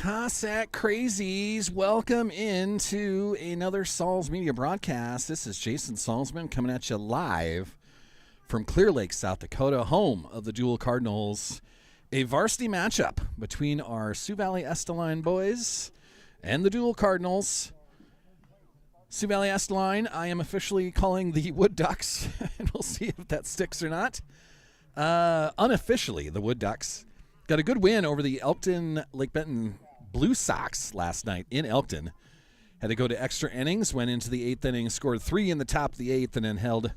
Cossack Crazies, welcome into another Sauls Media broadcast. This is Jason Salzman coming at you live from Clear Lake, South Dakota, home of the Deuel Cardinals. A varsity matchup between our Sioux Valley Estelline boys and the Deuel Cardinals. Sioux Valley Estelline, I am officially calling the Wood Ducks, and we'll see if that sticks or not. Unofficially, the Wood Ducks got a good win over the Elkton Lake Benton Blue Sox last night in Elkton. Had to go to extra innings, went into the eighth inning, scored 3 in the top of the eighth, and then held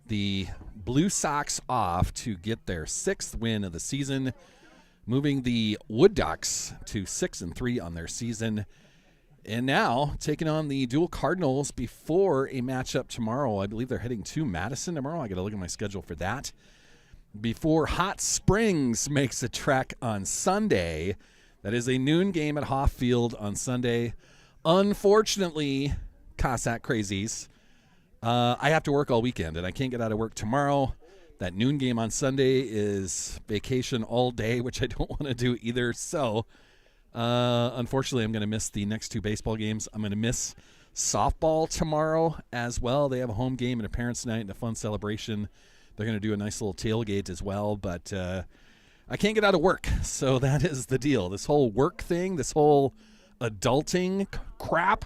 the Blue Sox off to get their 6th win of the season, moving the Wood Ducks to 6-3 on their season. And now taking on the Deuel Cardinals before a matchup tomorrow. I believe they're heading to Madison tomorrow. I got to look at my schedule for that. Before Hot Springs makes a trek on Sunday. That is a noon game at Hoff Field on Sunday. Unfortunately, Cossack Crazies, I have to work all weekend, and I can't get out of work tomorrow. That noon game on Sunday is vacation all day, which I don't want to do either. So, unfortunately, I'm going to miss the next 2 baseball games. I'm going to miss softball tomorrow as well. They have a home game and a parents' night and a fun celebration. They're going to do a nice little tailgate as well, but I can't get out of work, so that is the deal. This whole work thing, this whole adulting crap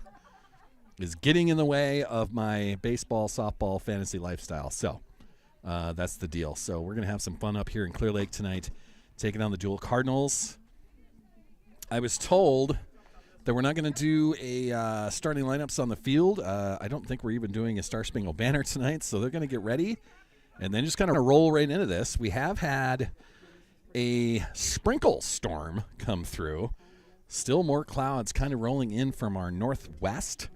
is getting in the way of my baseball, softball, fantasy lifestyle. So that's the deal. So we're going to have some fun up here in Clear Lake tonight, taking on the Deuel Cardinals. I was told that we're not going to do a starting lineups on the field. I don't think we're even doing a Star Spangled Banner tonight, so they're going to get ready and then just kind of roll right into this. We have had a sprinkle storm come through. Still more clouds kind of rolling in from our northwest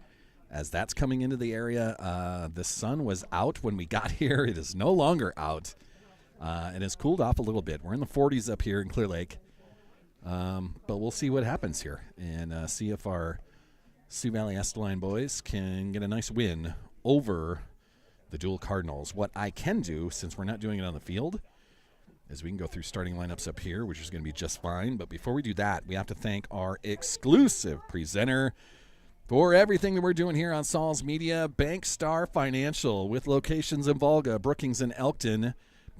as that's coming into the area. The sun was out when we got here. It is no longer out. It has cooled off a little bit. We're in the 40s up here in Clear Lake. But we'll see what happens here and see if our Sioux Valley Estelline boys can get a nice win over the Deuel Cardinals. What I can do, since we're not doing it on the field, is we can go through starting lineups up here, which is going to be just fine. But before we do that, we have to thank our exclusive presenter for everything that we're doing here on Sauls Media, Bankstar Financial. With locations in Volga, Brookings, and Elkton,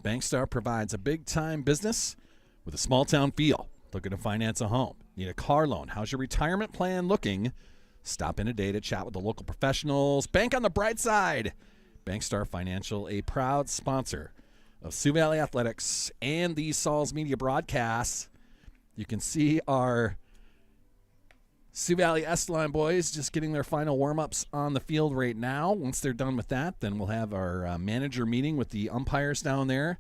Bankstar provides a big-time business with a small-town feel. Looking to finance a home? Need a car loan? How's your retirement plan looking? Stop in today to chat with the local professionals. Bank on the bright side. Bankstar Financial, a proud sponsor of Sioux Valley Athletics and the Sauls Media broadcasts. You can see our Sioux Valley Estelline boys just getting their final warm-ups on the field right now. Once they're done with that, then we'll have our manager meeting with the umpires down there.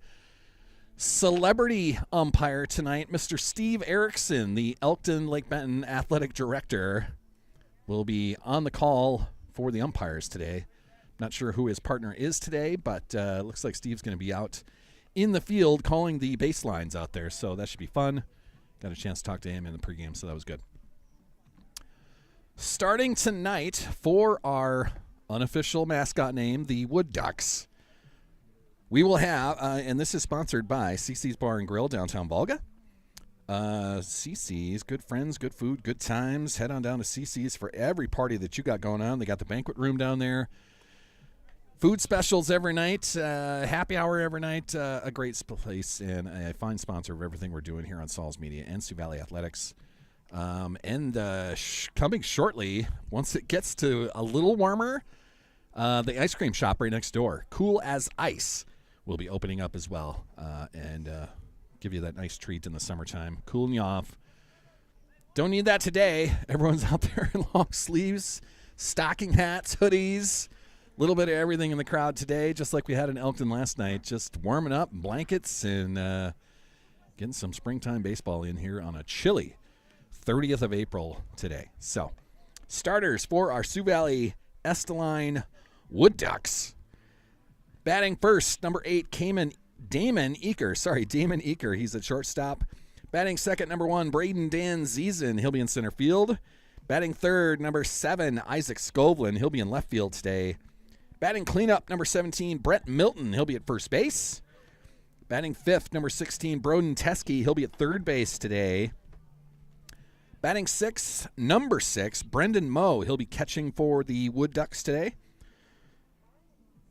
Celebrity umpire tonight, Mr. Steve Erickson, the Elkton Lake Benton athletic director, will be on the call for the umpires today. Not sure who his partner is today, but looks like Steve's going to be out in the field calling the baselines out there, so that should be fun. Got a chance to talk to him in the pregame, so that was good. Starting tonight for our unofficial mascot name, the Wood Ducks, we will have, and this is sponsored by CC's Bar and Grill, downtown Volga. CC's, good friends, good food, good times. Head on down to CC's for every party that you got going on. They got the banquet room down there. Food specials every night, happy hour every night, a great place and a fine sponsor of everything we're doing here on Sauls Media and Sioux Valley Athletics. Coming shortly, once it gets to a little warmer, the ice cream shop right next door, Cool as Ice, will be opening up as well and give you that nice treat in the summertime, cooling you off. Don't need that today. Everyone's out there in long sleeves, stocking hats, hoodies. A little bit of everything in the crowd today, just like we had in Elkton last night, just warming up, blankets, and getting some springtime baseball in here on a chilly 30th of April today. So, starters for our Sioux Valley Estelline Wood Ducks. Batting first, number 8, Damon Eaker. He's at shortstop. Batting second, number 1, Braden Dan Ziesen. He'll be in center field. Batting third, number 7, Isaac Skovlin. He'll be in left field today. Batting cleanup, number 17, Brett Milton. He'll be at first base. Batting fifth, number 16, Broden Teskey. He'll be at third base today. Batting sixth, number 6, Brendan Moe. He'll be catching for the Wood Ducks today.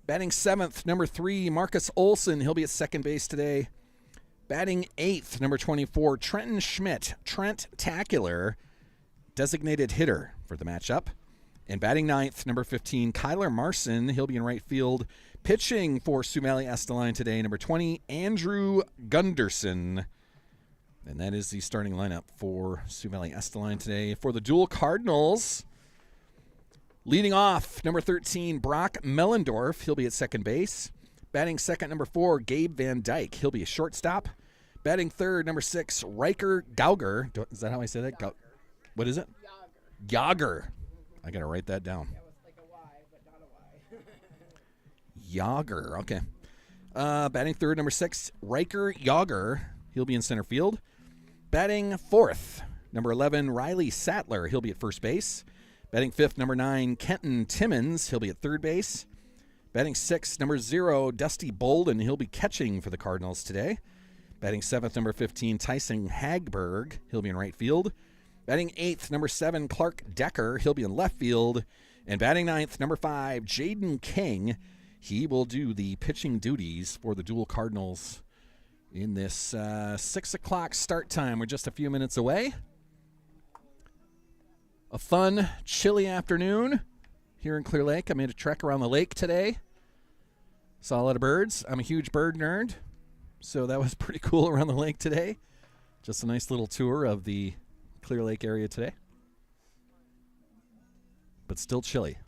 Batting seventh, number 3, Marcus Olson. He'll be at second base today. Batting eighth, number 24, Trenton Schmidt. Trent Tacular, designated hitter for the matchup. And batting ninth, number 15, Kyler Marson. He'll be in right field. Pitching for Sioux Valley Esteline today, number 20, Andrew Gunderson. And that is the starting lineup for Sioux Valley Esteline today. For the Deuel Cardinals, leading off, number 13, Brock Mellendorf. He'll be at second base. Batting second, number 4, Gabe Van Dyke. He'll be a shortstop. Batting third, number 6, Riker Gauger. Is that how I say that? What is it? Yager. I got to write that down. Yeah, with like a Y, but not a Y. Yager. Okay. Batting third, number 6, Riker Yager. He'll be in center field. Batting fourth, number 11, Riley Sattler. He'll be at first base. Batting fifth, number 9, Kenton Timmons. He'll be at third base. Batting sixth, number 0, Dusty Bolden. He'll be catching for the Cardinals today. Batting seventh, number 15, Tyson Hagberg. He'll be in right field. Batting eighth, number 7, Clark Decker. He'll be in left field. And batting ninth, number 5, Jaden King. He will do the pitching duties for the Deuel Cardinals in this 6 o'clock start time. We're just a few minutes away. A fun, chilly afternoon here in Clear Lake. I made a trek around the lake today. Saw a lot of birds. I'm a huge bird nerd, so that was pretty cool around the lake today. Just a nice little tour of the Clear Lake area today. But still chilly.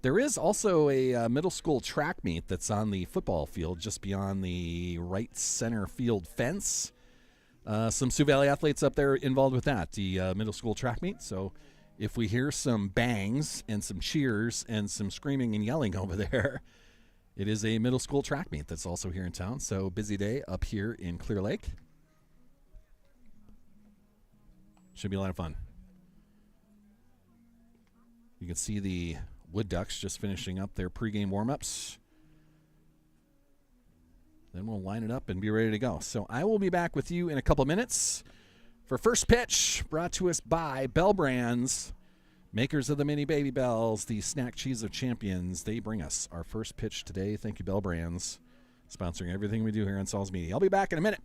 There is also a middle school track meet that's on the football field just beyond the right center field fence. Some Sioux Valley athletes up there involved with that, the middle school track meet. So if we hear some bangs and some cheers and some screaming and yelling over there, it is a middle school track meet that's also here in town. So busy day up here in Clear Lake. Should be a lot of fun. You can see the Wood Ducks just finishing up their pregame warm-ups. Then we'll line it up and be ready to go. So I will be back with you in a couple minutes for First Pitch, brought to us by Bell Brands, makers of the mini baby bells, the snack cheese of champions. They bring us our first pitch today. Thank you, Bell Brands, sponsoring everything we do here on Saul's Media. I'll be back in a minute.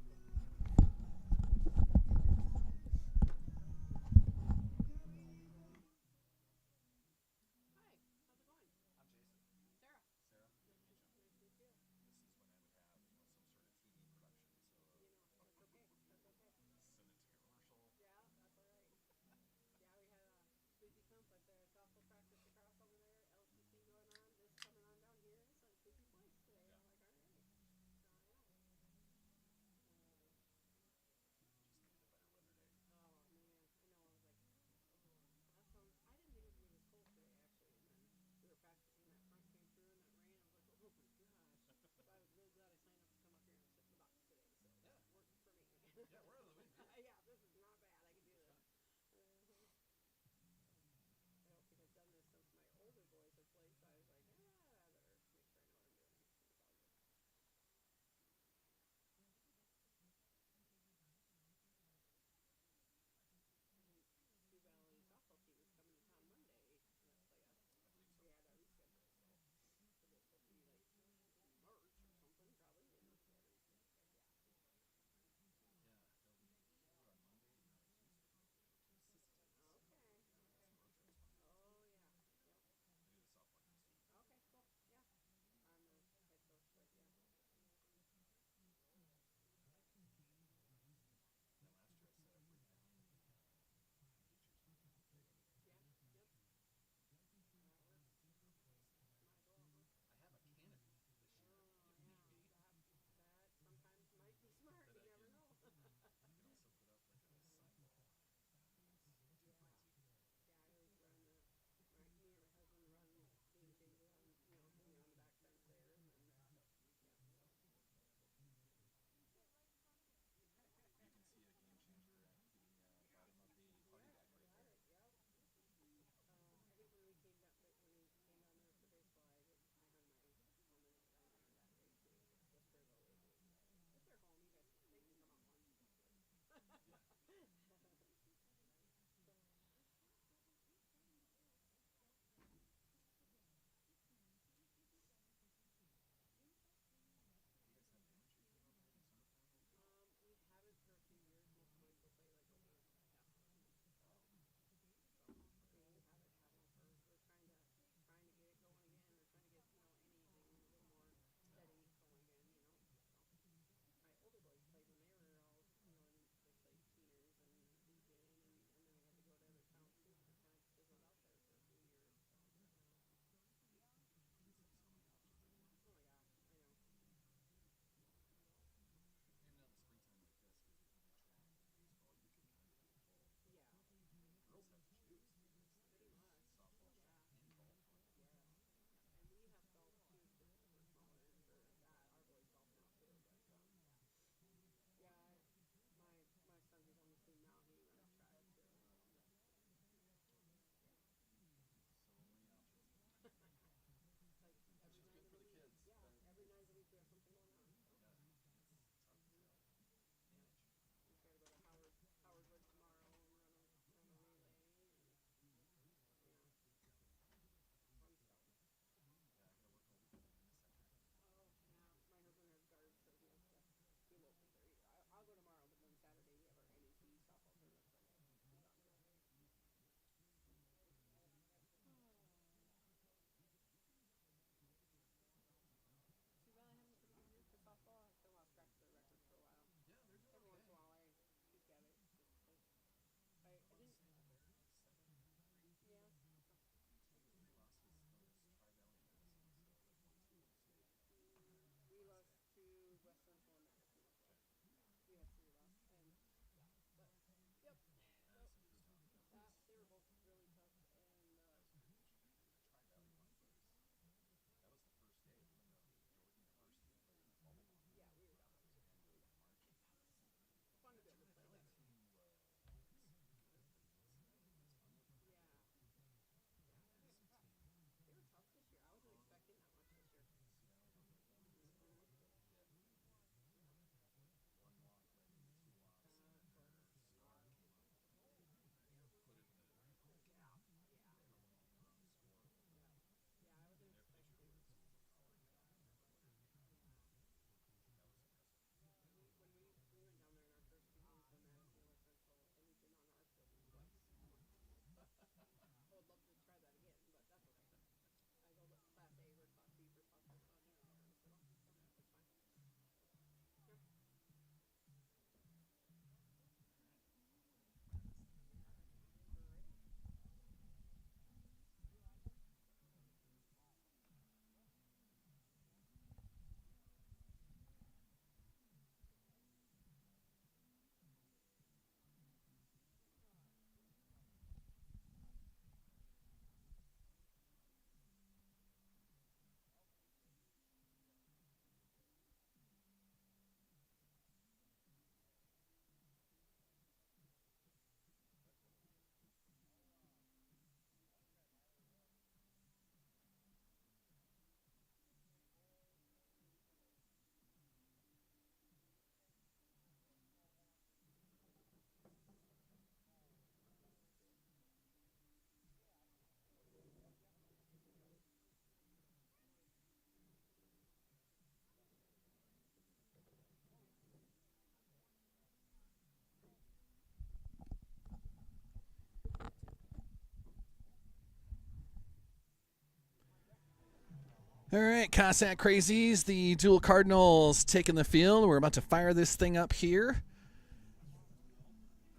All right, Cossack Crazies, the Deuel Cardinals taking the field. We're about to fire this thing up here.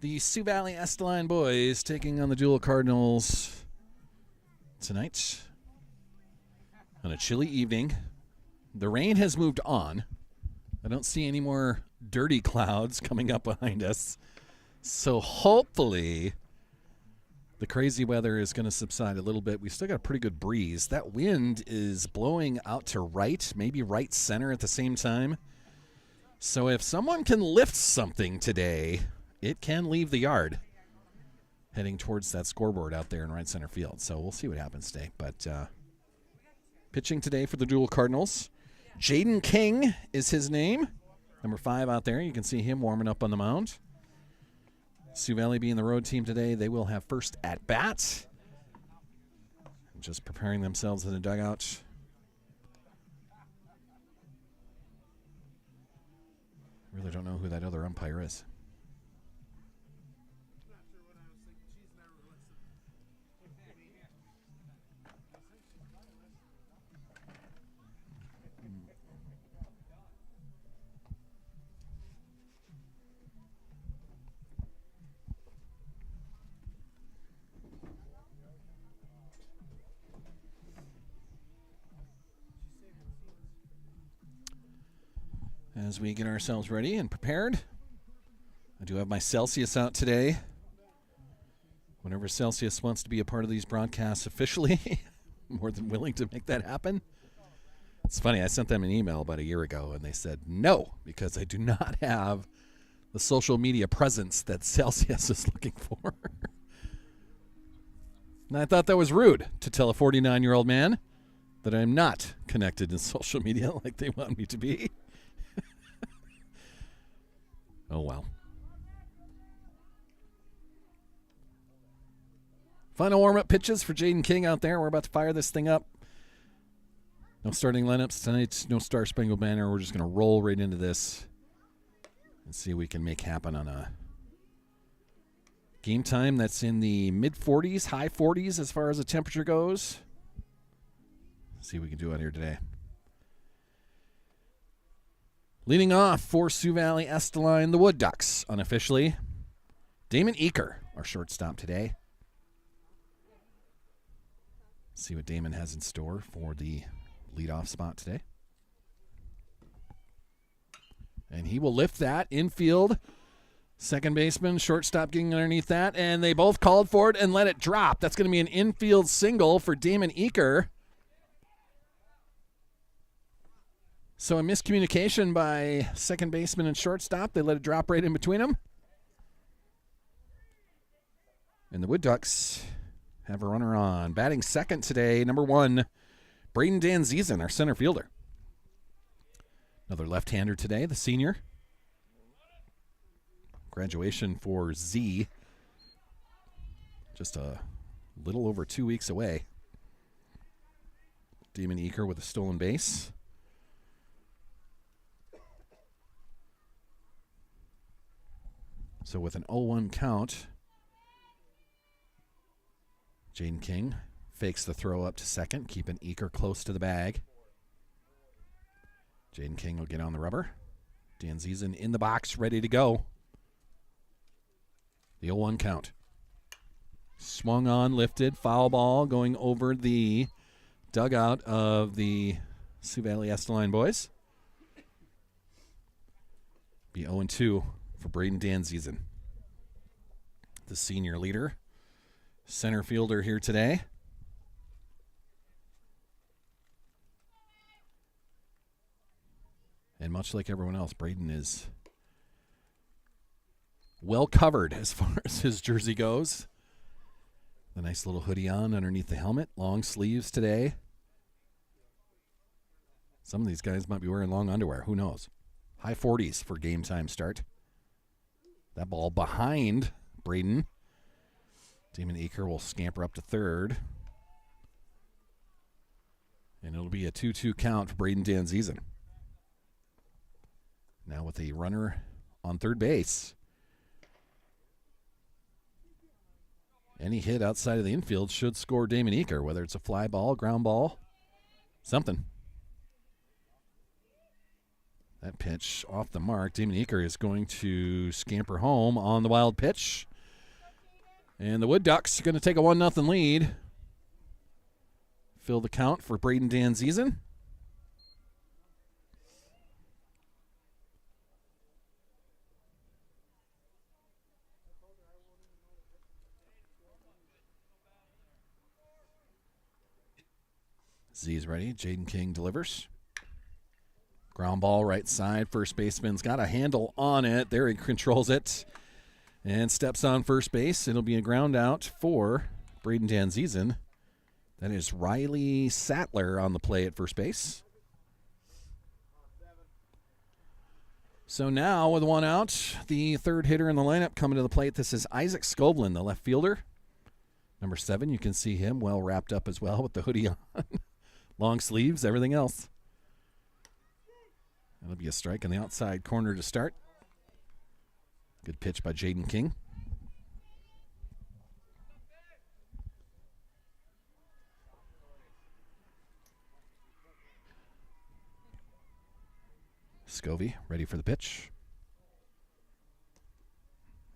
The Sioux Valley Esteline boys taking on the Deuel Cardinals tonight on a chilly evening. The rain has moved on. I don't see any more dirty clouds coming up behind us. So hopefully the crazy weather is going to subside a little bit. We still got a pretty good breeze. That wind is blowing out to right, maybe right center at the same time. So if someone can lift something today, it can leave the yard heading towards that scoreboard out there in right center field. So we'll see what happens today. But pitching today for the Deuel Cardinals, Jaden King is his name. Number 5 out there. You can see him warming up on the mound. Sioux Valley being the road team today, they will have first at bat. Just preparing themselves in the dugout. Really don't know who that other umpire is. As we get ourselves ready and prepared, I do have my Celsius out today. Whenever Celsius wants to be a part of these broadcasts officially, more than willing to make that happen. It's funny, I sent them an email about a year ago, and they said no, because I do not have the social media presence that Celsius is looking for. And I thought that was rude to tell a 49-year-old man that I'm not connected in social media like they want me to be. Oh, well. Final warm-up pitches for Jaden King out there. We're about to fire this thing up. No starting lineups tonight. No Star Spangled Banner. We're just going to roll right into this and see what we can make happen on a game time that's in the mid-40s, high 40s as far as the temperature goes. Let's see what we can do out here today. Leading off for Sioux Valley Esteline, the Wood Ducks, unofficially. Damon Eaker, our shortstop today. See what Damon has in store for the leadoff spot today. And he will lift that infield. Second baseman, shortstop getting underneath that, and they both called for it and let it drop. That's going to be an infield single for Damon Eaker. So a miscommunication by second baseman and shortstop. They let it drop right in between them. And the Wood Ducks have a runner on. Batting second today, number 1, Braden Danzizen, our center fielder. Another left-hander today, the senior. Graduation for Z. Just a little over 2 weeks away. Damon Eaker with a stolen base. So with an 0-1 count, Jaden King fakes the throw up to second, keeping Eaker close to the bag. Jaden King will get on the rubber. Danzizen in the box, ready to go. The 0-1 count. Swung on, lifted, foul ball going over the dugout of the Sioux Valley Esteline boys. Be 0-2 for Braden Danzizen, the senior leader, center fielder here today. And much like everyone else, Braden is well covered as far as his jersey goes. The nice little hoodie on underneath the helmet, long sleeves today. Some of these guys might be wearing long underwear. Who knows? High 40s for game time start. That ball behind Braden. Damon Eaker will scamper up to third. And it'll be a 2-2 count for Braden Danzizen. Now with a runner on third base. Any hit outside of the infield should score Damon Eaker, whether it's a fly ball, ground ball, something. That pitch off the mark. Damon Eaker is going to scamper home on the wild pitch. And the Wood Ducks are going to take a 1-0 lead. Fill the count for Braden Danzizen. Z's ready. Jaden King delivers. Ground ball right side. First baseman's got a handle on it. There he controls it and steps on first base. It'll be a ground out for Braden Danzizen. That is Riley Sattler on the play at first base. So now with one out, the third hitter in the lineup coming to the plate. This is Isaac Scoblin, the left fielder. Number 7, you can see him well wrapped up as well with the hoodie on. Long sleeves, everything else. That'll be a strike on the outside corner to start. Good pitch by Jaden King. Scovey ready for the pitch.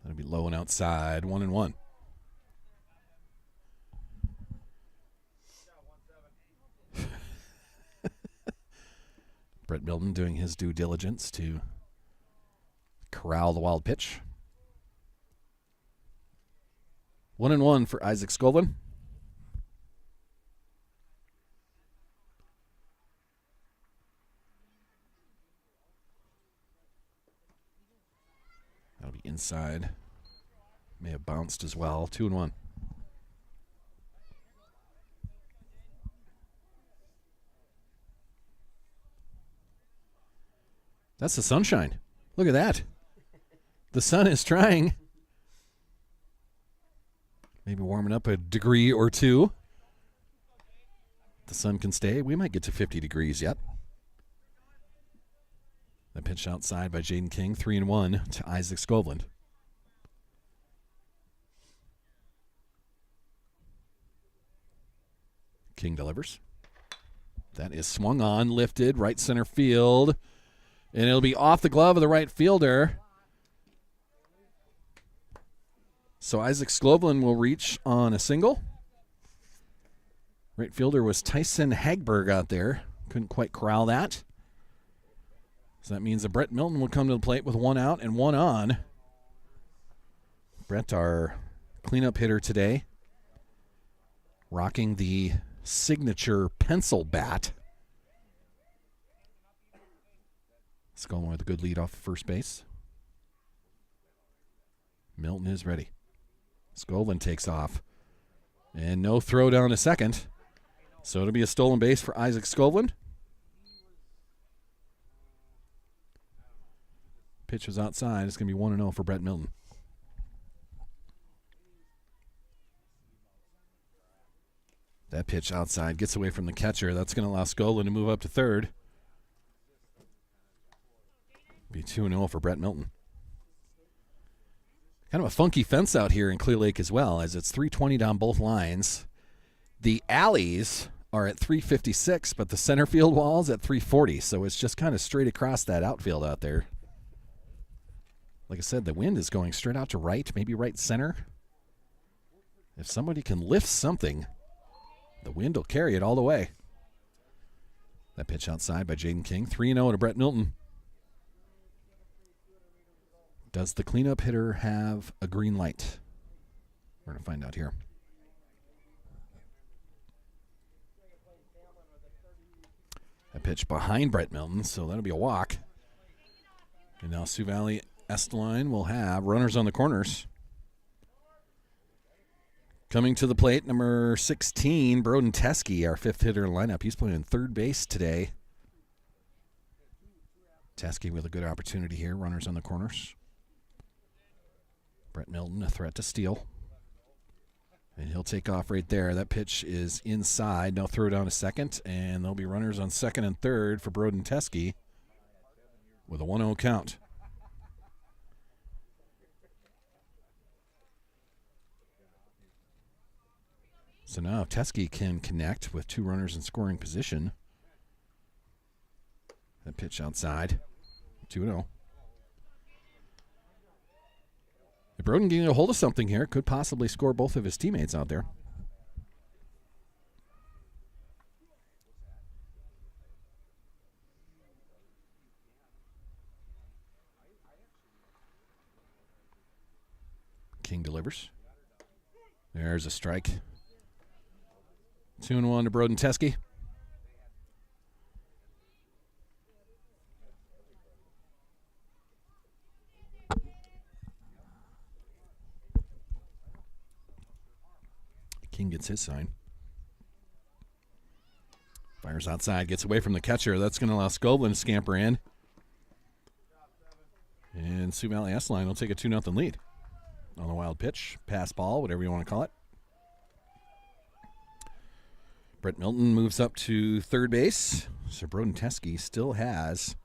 That'll be low and outside, 1-1. Brett Milton doing his due diligence to corral the wild pitch. 1-1 for Isaac Scoblin. That'll be inside. May have bounced as well. 2-1. That's the sunshine. Look at that. The sun is trying. Maybe warming up a degree or two. The sun can stay. We might get to 50 degrees yet. The pitch outside by Jaden King. 3-1 to Isaac Scoblin. King delivers. That is swung on, lifted, right center field. And it'll be off the glove of the right fielder. So Isaac Scoblin will reach on a single. Right fielder was Tyson Hagberg out there. Couldn't quite corral that. So that means that Brett Milton will come to the plate with 1 out and 1 on. Brett, our cleanup hitter today, rocking the signature pencil bat. Scoblin with a good lead off first base. Milton is ready. Scoblin takes off. And no throw down to second. So it'll be a stolen base for Isaac Scoblin. Pitch was outside. It's going to be 1-0 for Brett Milton. That pitch outside gets away from the catcher. That's going to allow Scoblin to move up to third. Be 2-0 for Brett Milton. Kind of a funky fence out here in Clear Lake as well, as it's 320 down both lines. The alleys are at 356, but the center field wall's at 340, so it's just kind of straight across that outfield out there. Like I said, the wind is going straight out to right, maybe right center. If somebody can lift something, the wind will carry it all the way. That pitch outside by Jaden King. 3-0 to Brett Milton. Does the cleanup hitter have a green light? We're going to find out here. A pitch behind Brett Milton, so that'll be a walk. And now Sioux Valley Estelline will have runners on the corners. Coming to the plate, number 16, Broden Teske, our fifth hitter in the lineup. He's playing third base today. Teske with a good opportunity here, runners on the corners. Brett Milton, a threat to steal. And he'll take off right there. That pitch is inside. No throw down to second. And there'll be runners on second and third for Broden Teske with a 1-0 count. So now if Teske can connect with two runners in scoring position. That pitch outside. 2-0. If Broden getting a hold of something here, could possibly score both of his teammates out there. King delivers. There's a strike. 2-1 to Broden Teske. King gets his sign. Fires outside, gets away from the catcher. That's going to allow Skovlin to scamper in. And Sioux Valley S-Line will take a 2-0 lead. On the wild pitch, pass ball, whatever you want to call it. Brett Milton moves up to third base. So Broden Teske still has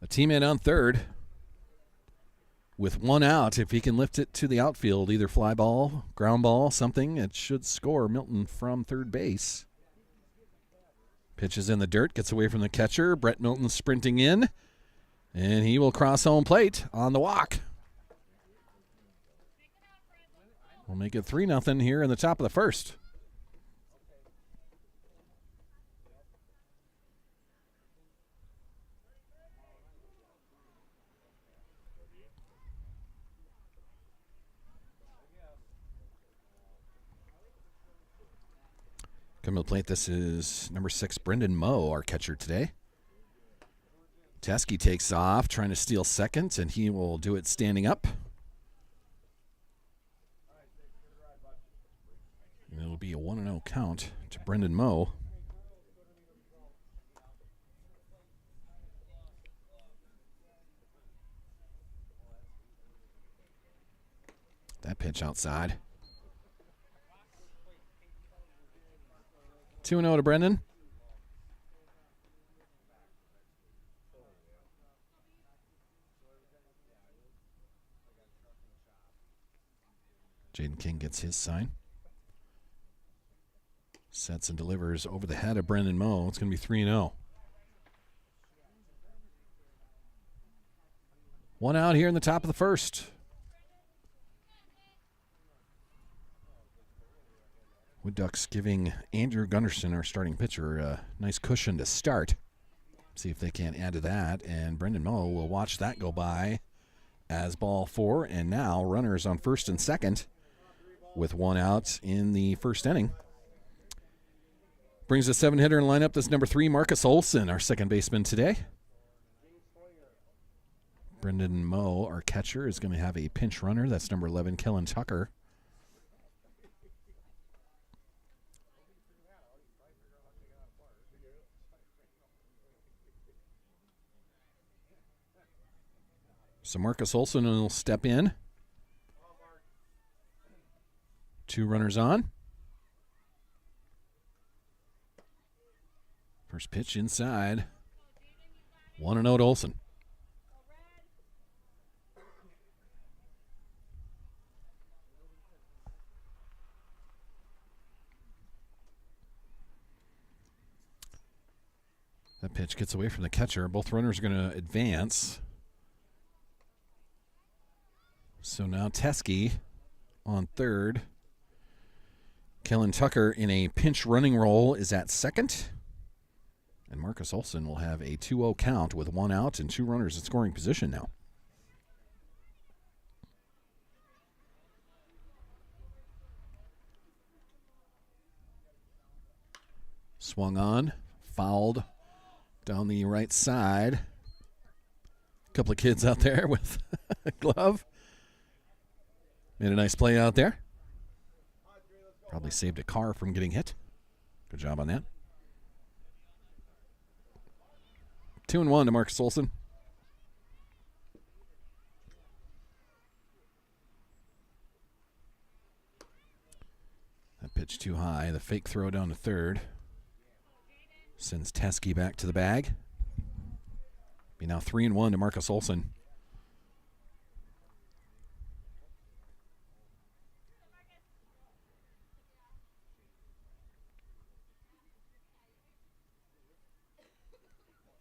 a teammate on third with one out. If he can lift it to the outfield, either fly ball, ground ball, something, it should score Milton from third base. Pitches in the dirt, gets away from the catcher. Brett Milton sprinting in, and he will cross home plate on the walk. We'll make it 3-0 here in the top of the first. Coming to the plate, this is number 6, Brendan Moe, our catcher today. Teske takes off, trying to steal second, and he will do it standing up. And it'll be a 1-0 count to Brendan Moe. That pitch outside. 2-0 to Brendan. Jaden King gets his sign. Sets and delivers over the head of Brendan Moe. It's going to be 3-0. One out here in the top of the first. Wood Ducks giving Andrew Gunderson, our starting pitcher, a nice cushion to start. See if they can add to that. And Brendan Moe will watch that go by as ball 4. And now runners on first and second with one out in the first inning. Brings a 7-hitter in lineup. That's number 3, Marcus Olson, our second baseman today. Brendan Moe, our catcher, is going to have a pinch runner. That's number 11, Kellen Tucker. So Marcus Olson will step in. 2 runners on. First pitch inside. 1-0 to Olson. That pitch gets away from the catcher. Both runners are going to advance. So now Teske on third. Kellen Tucker in a pinch running role is at second. And Marcus Olson will have a 2-0 count with 1 out and 2 runners in scoring position now. Swung on, fouled down the right side. A couple of kids out there with a glove. Made a nice play out there. Probably saved a car from getting hit. Good job on that. 2-1 to Marcus Olson. That pitch too high. The fake throw down to third. Sends Teske back to the bag. Be now 3-1 to Marcus Olson.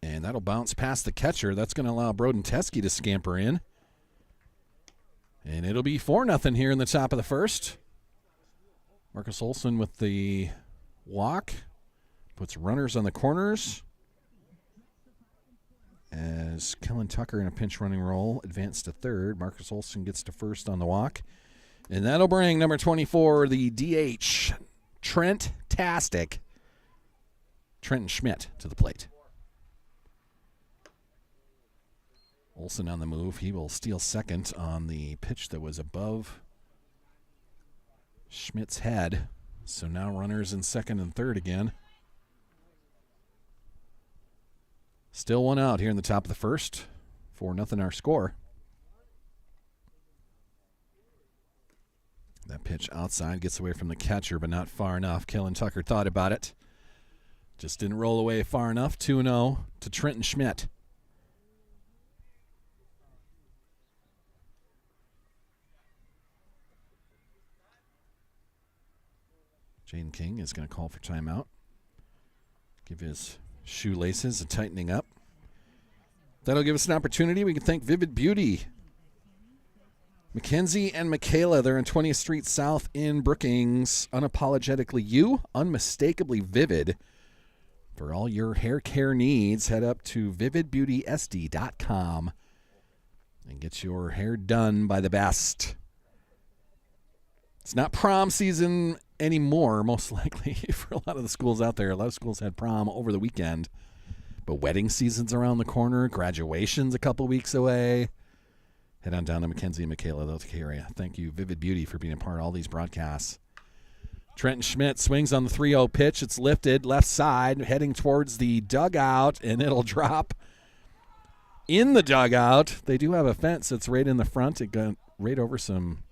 And And that'll bounce past the catcher. That's going to allow Broden Teske to scamper in. And it'll be 4-0 here in the top of the first. Marcus Olson with the walk. Puts runners on the corners. As Kellen Tucker in a pinch running role advanced to third. Marcus Olson gets to first on the walk. And that'll bring number 24, the DH, Trenton Schmidt, to the plate. Olson on the move. He will steal second on the pitch that was above Schmidt's head. So now runners in second and third again. Still one out here in the top of the first. 4-0 our score. That pitch outside gets away from the catcher, but not far enough. Kellen Tucker thought about it. Just didn't roll away far enough. 2-0 to Trenton Schmidt. Jaden King is going to call for timeout. Give his shoelaces a tightening up. That'll give us an opportunity. We can thank Vivid Beauty. Mackenzie and Michaela, they're on 20th Street South in Brookings. Unapologetically you, unmistakably vivid. For all your hair care needs, head up to vividbeautysd.com and get your hair done by the best. It's not prom season anymore, most likely, for a lot of the schools out there. A lot of schools had prom over the weekend. But wedding season's around the corner. Graduation's a couple weeks away. Head on down to Mackenzie and Michaela. They'll take care of you. Thank you, Vivid Beauty, for being a part of all these broadcasts. Trenton Schmidt swings on the 3-0 pitch. It's lifted left side, heading towards the dugout, and it'll drop in the dugout. They do have a fence that's right in the front. It got right over some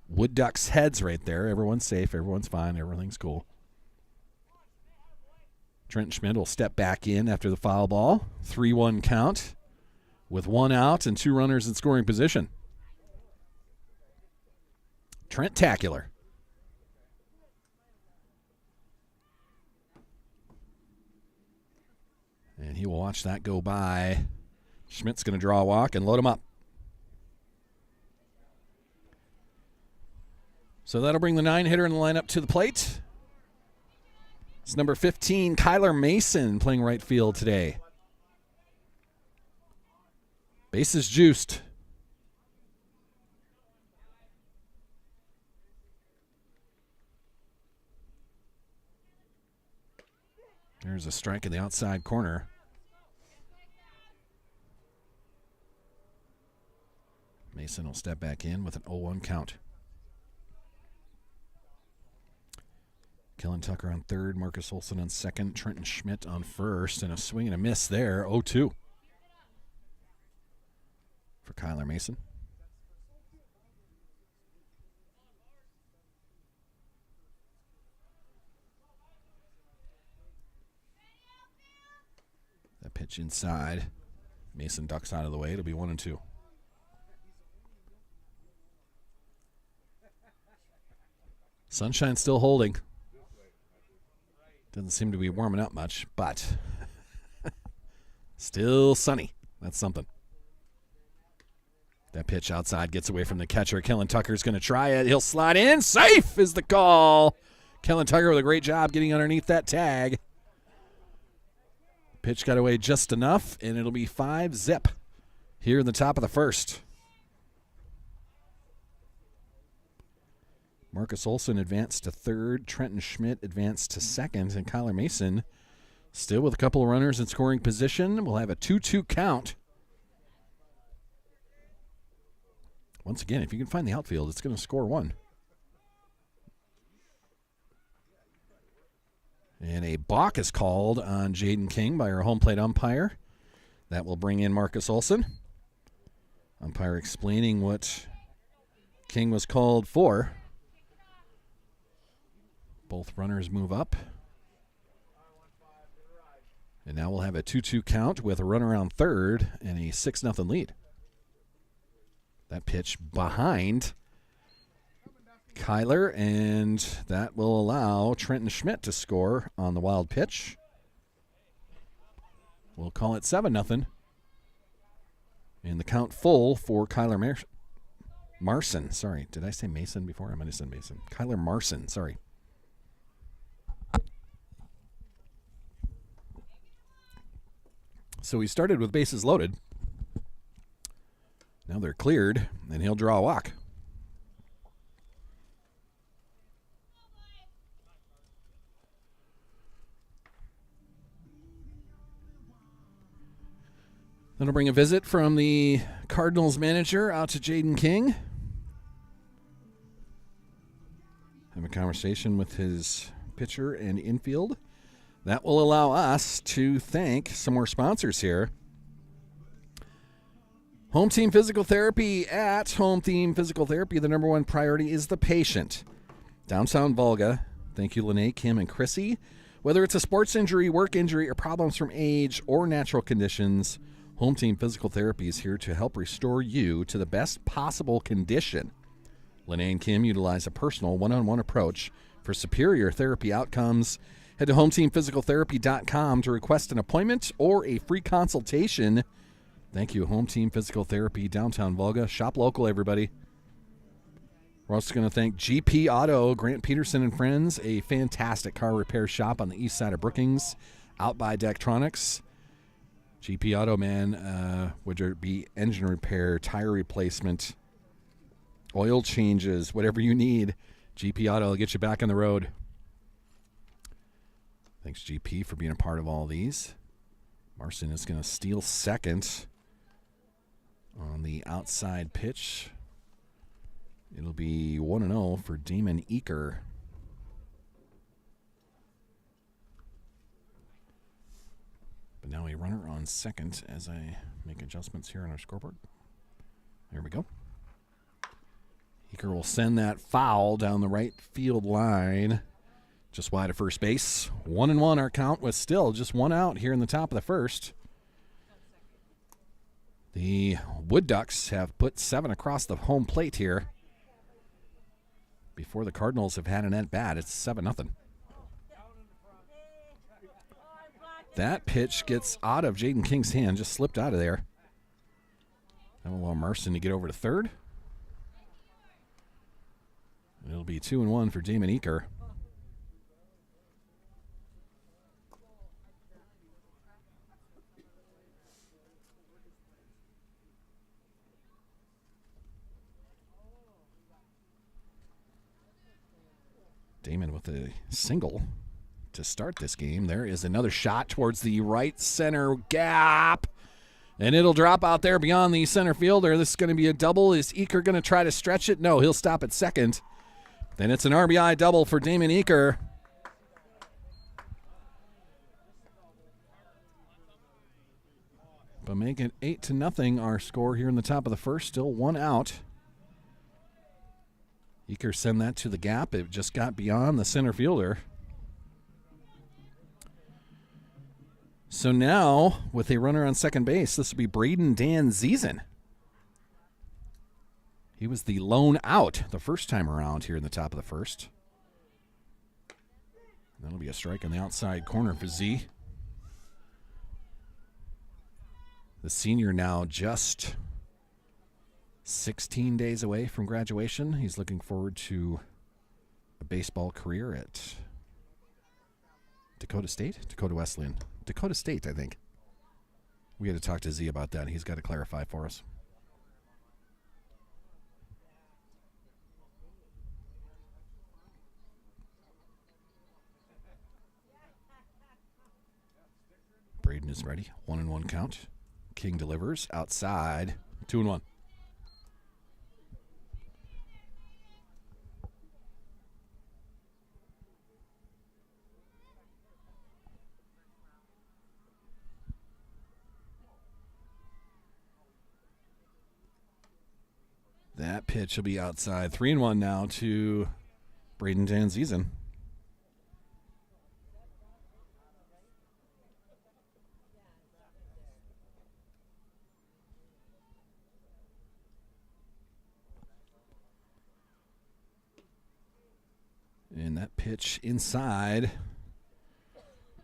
wood ducks' heads right there. Everyone's safe. Everyone's fine. Everything's cool. Trenton Schmidt will step back in after the foul ball. 3-1 count with one out and two runners in scoring position. Trent-tacular. And he will watch that go by. Schmidt's going to draw a walk and load him up. So that'll bring the 9-hitter in the lineup to the plate. It's number 15, Kyler Mason, playing right field today. Bases juiced. There's a strike in the outside corner. Mason will step back in with an 0-1 count. Kellen Tucker on third, Marcus Olson on second, Trenton Schmidt on first, and a swing and a miss there, 0-2 for Kyler Mason. That pitch inside. Mason ducks out of the way. It'll be 1-2. Sunshine still holding. Doesn't seem to be warming up much, but still sunny. That's something. That pitch outside gets away from the catcher. Kellen Tucker's going to try it. He'll slide in. Safe is the call. Kellen Tucker with a great job getting underneath that tag. Pitch got away just enough, and it'll be 5-zip here in the top of the first. Marcus Olson advanced to third. Trenton Schmidt advanced to second. And Kyler Mason still with a couple of runners in scoring position. We'll have a 2-2 count. Once again, if you can find the outfield, it's going to score one. And a balk is called on Jaden King by our home plate umpire. That will bring in Marcus Olson. Umpire explaining what King was called for. Both runners move up. And now we'll have a 2-2 count with a runner on third and a 6-0 lead. That pitch behind Kyler, and that will allow Trenton Schmidt to score on the wild pitch. We'll call it 7-0. And the count full for Kyler Marson. Sorry, did I say Mason before? I might have said Mason. Kyler Marson, sorry. So he started with bases loaded. Now they're cleared, and he'll draw a walk. Then I'll bring a visit from the Cardinals manager out to Jaden King. Have a conversation with his pitcher and infield. That will allow us to thank some more sponsors here. Home Team Physical Therapy. At Home Team Physical Therapy, the number one priority is the patient. Downtown Volga. Thank you, Lene, Kim, and Chrissy. Whether it's a sports injury, work injury, or problems from age or natural conditions, Home Team Physical Therapy is here to help restore you to the best possible condition. Lene and Kim utilize a personal one-on-one approach for superior therapy outcomes. Head to HomeTeamPhysicalTherapy.com to request an appointment or a free consultation. Thank you, Home Team Physical Therapy, downtown Volga. Shop local, everybody. We're also going to thank GP Auto, Grant Peterson and Friends, a fantastic car repair shop on the east side of Brookings, out by Daktronics. GP Auto, man, whether it be engine repair, tire replacement, oil changes, whatever you need, GP Auto will get you back on the road. Thanks, GP, for being a part of all these. Marson is going to steal second on the outside pitch. It'll be 1-0 for Damon Eaker. But now a runner on second as I make adjustments here on our scoreboard. There we go. Eaker will send that foul down the right field line. Just wide of first base. 1-1 our count with still just one out here in the top of the first. The Wood Ducks have put 7 across the home plate here. Before the Cardinals have had an at-bat, it's 7-0. That pitch gets out of Jaden King's hand, just slipped out of there. That will allow Marson to get over to third. It'll be 2-1 for Damon Eaker. Damon with a single to start this game. There is another shot towards the right center gap. And it'll drop out there beyond the center fielder. This is going to be a double. Is Eaker going to try to stretch it? No, he'll stop at second. Then it's an RBI double for Damon Eaker. But make it 8-0 our score here in the top of the first. Still one out. Eaker send that to the gap. It just got beyond the center fielder. So now, with a runner on second base, this will be Braden Dan Ziesen. He was the lone out the first time around here in the top of the first. That'll be a strike on the outside corner for Z. The senior now just 16 days away from graduation. He's looking forward to a baseball career at Dakota State? Dakota Wesleyan. Dakota State, I think. We had to talk to Z about that. He's got to clarify for us. Braden is ready. 1-1 count. King delivers outside. 2-1. That pitch will be outside. 3-1 now to Braden Dan Ziesen. And that pitch inside.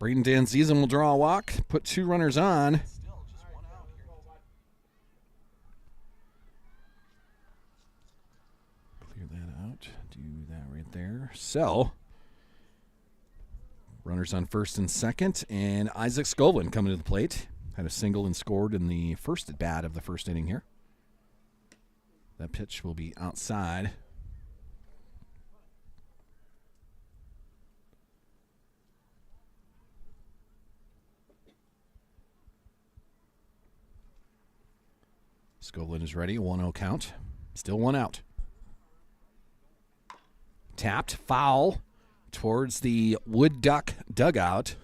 Braden Danzizen will draw a walk, put 2 runners on. Clear that out. Do that right there. So, runners on first and second, and Isaac Skovlin coming to the plate. Had a single and scored in the first at bat of the first inning here. That pitch will be outside. Skovlin is ready. 1-0 count. Still 1 out. Tapped. Foul towards the wood duck dugout.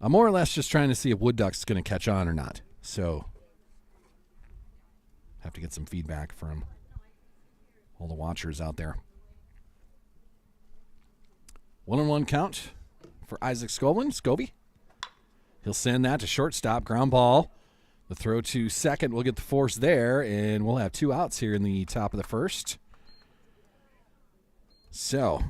I'm more or less just trying to see if wood duck's going to catch on or not. So, have to get some feedback from all the watchers out there. 1-1 count for Isaac Skovlin. Scobie. He'll send that to shortstop. Ground ball. The throw to second. We'll get the force there, and we'll have 2 outs here in the top of the first. So,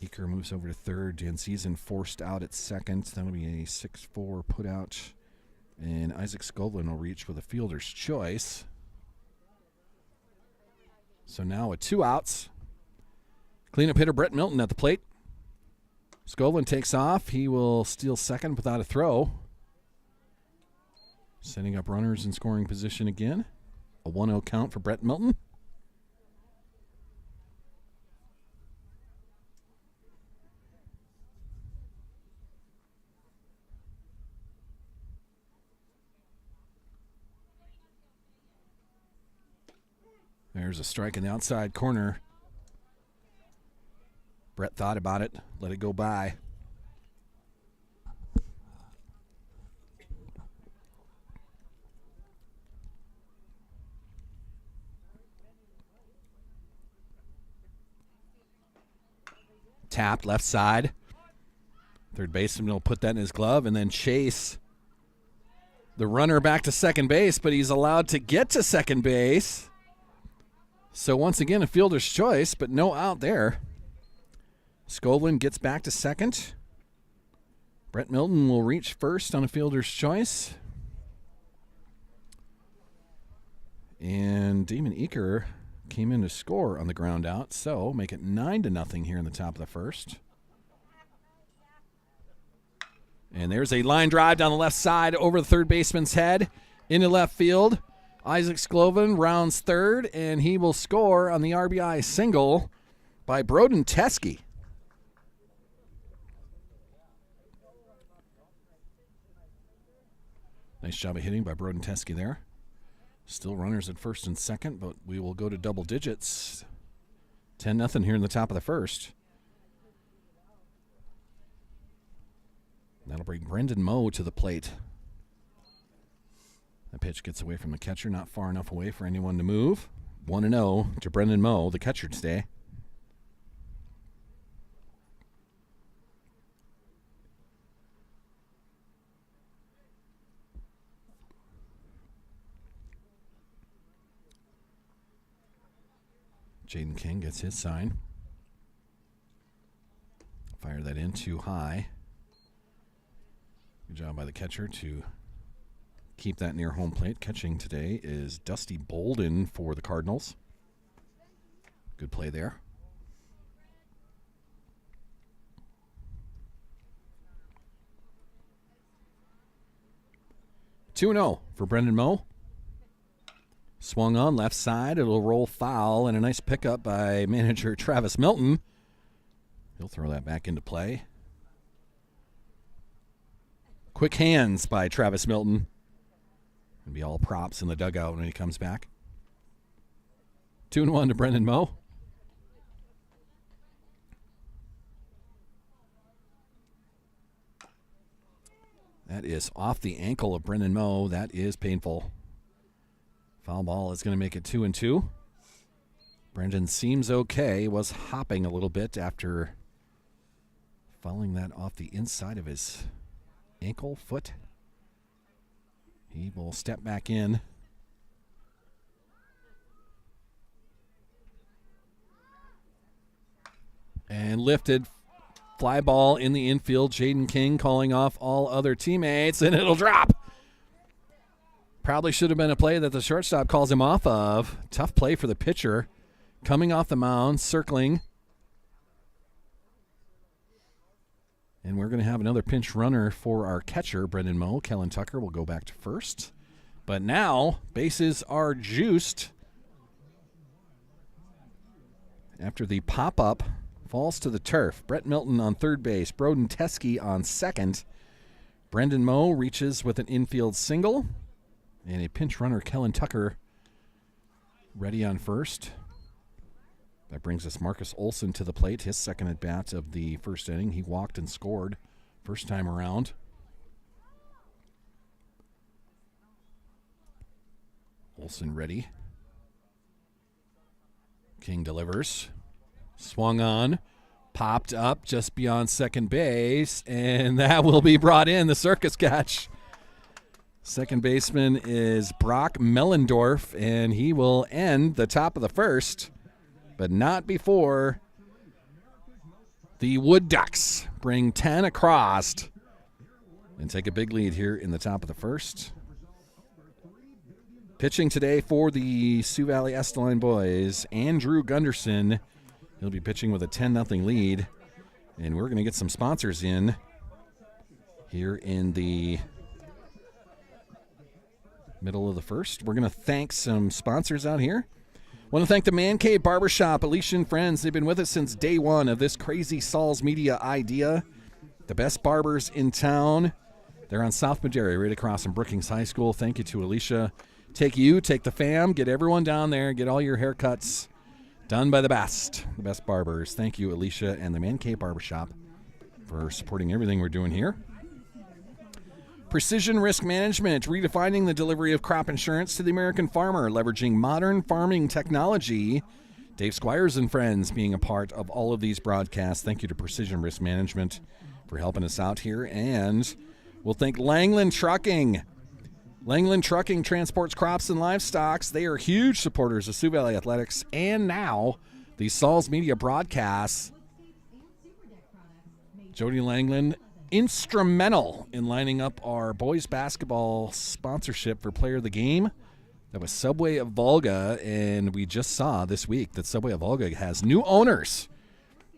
Eaker moves over to third. Danzizen forced out at second. That'll be a 6-4 put out. And Isaac Skovlin will reach with a fielder's choice. So now with 2 outs. Cleanup hitter Brett Milton at the plate. Skovlin takes off. He will steal second without a throw. Setting up runners in scoring position again. A 1-0 count for Brett Milton. There's a strike in the outside corner. Brett thought about it, let it go by. Tapped left side. Third baseman will put that in his glove and then chase the runner back to second base, but he's allowed to get to second base. So once again, a fielder's choice, but no out there. Skovlin gets back to second. Brett Milton will reach first on a fielder's choice. And Damon Eaker came in to score on the ground out, so make it 9-0 here in the top of the first. And there's a line drive down the left side over the third baseman's head into left field. Isaac Skovlin rounds third, and he will score on the RBI single by Broden Teskey. Nice job of hitting by Broden Teskey there. Still runners at first and second, but we will go to double digits. 10-0 here in the top of the first. That'll bring Brendan Moe to the plate. That pitch gets away from the catcher, not far enough away for anyone to move. 1-0 to Brendan Moe, the catcher today. Jaden King gets his sign. Fire that in too high. Good job by the catcher to keep that near home plate. Catching today is Dusty Bolden for the Cardinals. Good play there. (2-0) for Brendan Moe. Swung on left side. It'll roll foul, and a nice pickup by manager Travis Milton. He'll throw that back into play. Quick hands by Travis Milton. It'll be all props in the dugout when he comes back. 2-1 to Brendan Moe. That is off the ankle of Brendan Moe. That is painful. Foul ball is going to make it 2-2. Brendan seems okay. Was hopping a little bit after fouling that off the inside of his ankle, foot. He will step back in And lifted. Fly ball in the infield. Jaden King calling off all other teammates, and it'll drop. Probably should have been a play that the shortstop calls him off of. Tough play for the pitcher. Coming off the mound, circling. And we're going to have another pinch runner for our catcher, Brendan Moe. Kellen Tucker will go back to first. But now, bases are juiced. After the pop-up falls to the turf. Brett Milton on third base. Broden Teskey on second. Brendan Moe reaches with an infield single. And a pinch runner, Kellen Tucker, ready on first. That brings us Marcus Olson to the plate. His second at-bat of the first inning. He walked and scored first time around. Olson ready. King delivers. Swung on. Popped up just beyond second base. And that will be brought in, the circus catch. Second baseman is Brock Mellendorf, and he will end the top of the first, but not before the Wood Ducks bring 10 across and take a big lead here in the top of the first. Pitching today for the Sioux Valley Estelline boys, Andrew Gunderson. He'll be pitching with a 10-0 lead, and we're going to get some sponsors in here in the middle of the first. We're going to thank some sponsors out here. Want to thank the Man Cave Barbershop, Alicia and friends. They've been with us since day one of this crazy Sauls Media idea. The best barbers in town. They're on South Madera, right across from Brookings High School. Thank you to Alicia. Take the fam, get everyone down there, get all your haircuts done by the best barbers. Thank you, Alicia and the Man Cave Barbershop, for supporting everything we're doing here. Precision Risk Management, redefining the delivery of crop insurance to the American farmer, leveraging modern farming technology. Dave Squires and friends being a part of all of these broadcasts. Thank you to Precision Risk Management for helping us out here. And we'll thank Langland Trucking. Langland Trucking transports crops and livestock. They are huge supporters of Sioux Valley Athletics and now the Sauls Media broadcasts. Jody Langland, instrumental in lining up our boys basketball sponsorship for Player of the Game. That was Subway of Volga, and we just saw this week that Subway of Volga has new owners.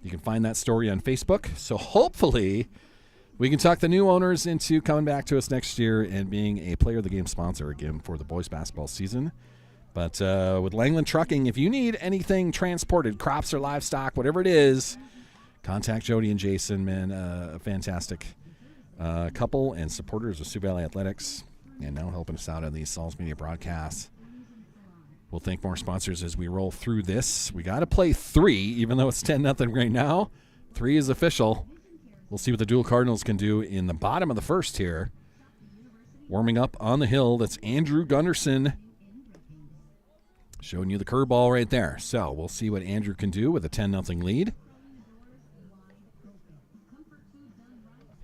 You can find that story on Facebook. So hopefully we can talk the new owners into coming back to us next year and being a Player of the Game sponsor again for the boys basketball season. But with Langland Trucking, if you need anything transported, crops or livestock, whatever it is, contact Jody and Jason, man. A fantastic couple and supporters of Sioux Valley Athletics, and now helping us out on these Sauls Media broadcasts. We'll thank more sponsors as we roll through this. We got to play 3, even though it's 10-0 right now. 3 is official. We'll see what the Deuel Cardinals can do in the bottom of the first here. Warming up on the hill, that's Andrew Gunderson. Showing you the curveball right there. So we'll see what Andrew can do with a 10-0 lead.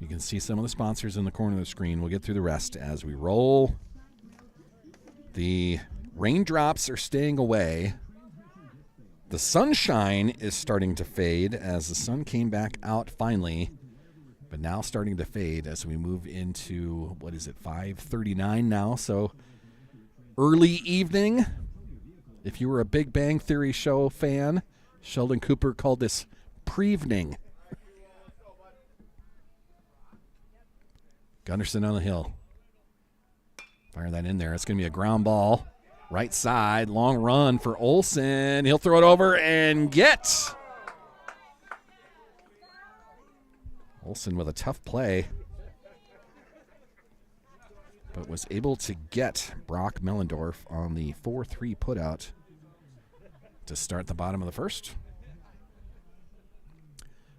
You can see some of the sponsors in the corner of the screen. We'll get through the rest as we roll. The raindrops are staying away. The sunshine is starting to fade as the sun came back out finally, but now starting to fade as we move into, 5:39 now. So early evening. If you were a Big Bang Theory show fan, Sheldon Cooper called this pre-evening. Gunderson on the hill. Fire that in there. It's going to be a ground ball. Right side. Long run for Olson. He'll throw it over and get. Olson with a tough play, but was able to get Brock Mellendorf on the 4-3 putout to start the bottom of the first.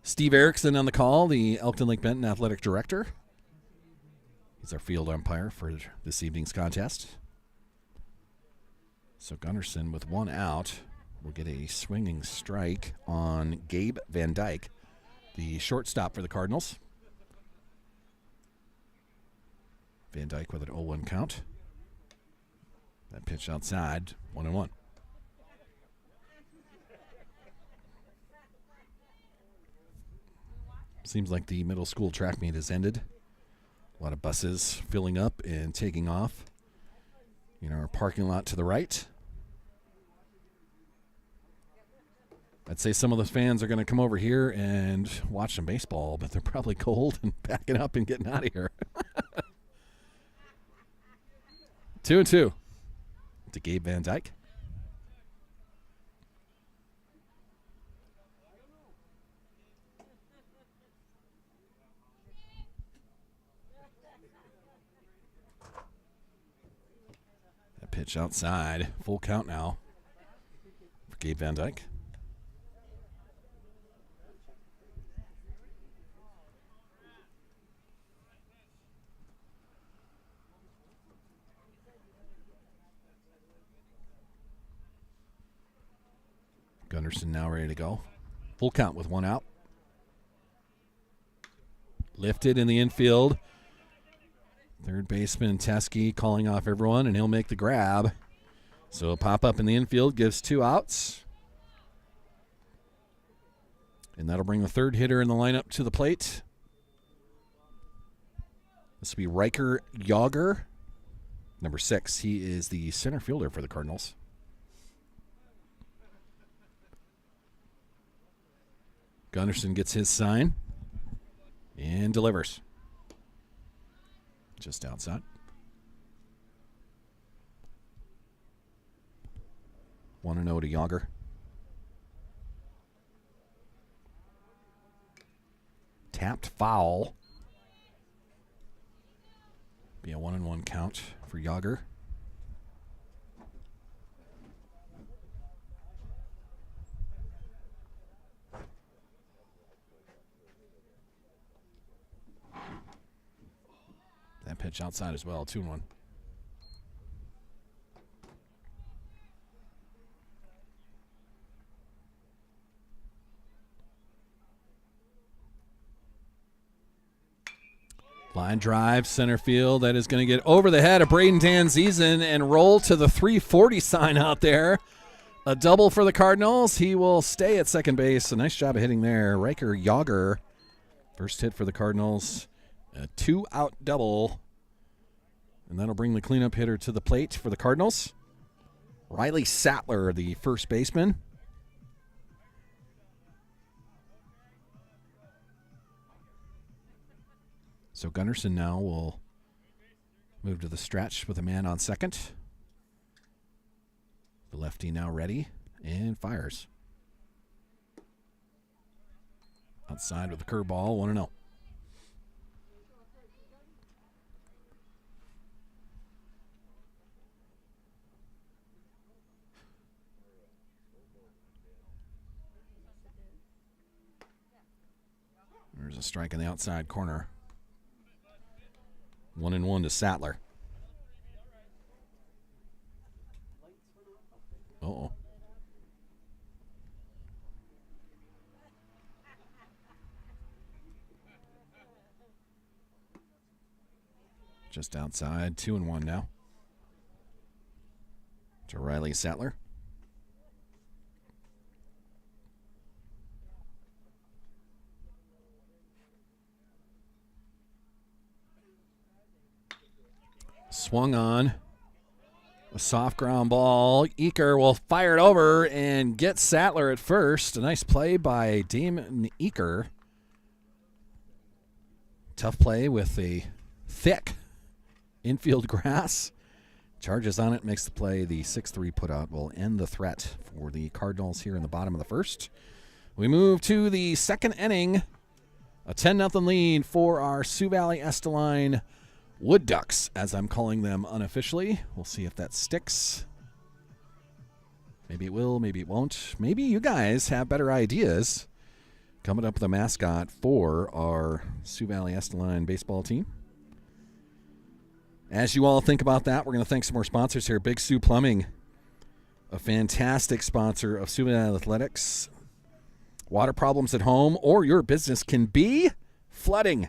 Steve Erickson on the call, the Elkton Lake Benton athletic director. He's our field umpire for this evening's contest. So Gunderson with 1 out will get a swinging strike on Gabe Van Dyke, the shortstop for the Cardinals. Van Dyke with an 0-1 count. That pitch outside, 1-1. Seems like the middle school track meet has ended. A lot of buses filling up and taking off in our parking lot to the right. I'd say some of the fans are going to come over here and watch some baseball, but they're probably cold and packing up and getting out of here. 2-2 to Gabe Van Dyke. That pitch outside. Full count now for Gabe Van Dyke. Gunderson now ready to go. Full count with one out. Lifted in the infield. Third baseman Teskey calling off everyone, and he'll make the grab. So a pop-up in the infield gives 2 outs. And that'll bring the third hitter in the lineup to the plate. This will be Riker Yager, number 6. He is the center fielder for the Cardinals. Gunderson gets his sign and delivers. Just outside. 1-0 to Yager. Tapped foul. Be a 1-1 count for Yager. That pitch outside as well, 2-1. Line drive, center field. That is going to get over the head of Braden Danzizen and roll to the 340 sign out there. A double for the Cardinals. He will stay at second base. A nice job of hitting there. Riker Yager, first hit for the Cardinals. A 2-out double. And that'll bring the cleanup hitter to the plate for the Cardinals. Riley Sattler, the first baseman. So Gunderson now will move to the stretch with a man on second. The lefty now ready and fires. Outside with the curveball, 1-0. There's a strike in the outside corner. 1-1 to Sattler. Uh-oh. Just outside, 2-1 now. To Riley Sattler. Swung on. A soft ground ball. Eaker will fire it over and get Sattler at first. A nice play by Damon Eaker. Tough play with a thick infield grass. Charges on it, makes the play. The 6-3 putout will end the threat for the Cardinals here in the bottom of the first. We move to the second inning. A 10-0 lead for our Sioux Valley Estelline Wood Ducks, as I'm calling them unofficially. We'll see if that sticks. Maybe it will, maybe it won't. Maybe you guys have better ideas coming up with a mascot for our Sioux Valley Estelline baseball team. As you all think about that, we're going to thank some more sponsors here. Big Sioux Plumbing, a fantastic sponsor of Sioux Valley Athletics. Water problems at home or your business can be flooding.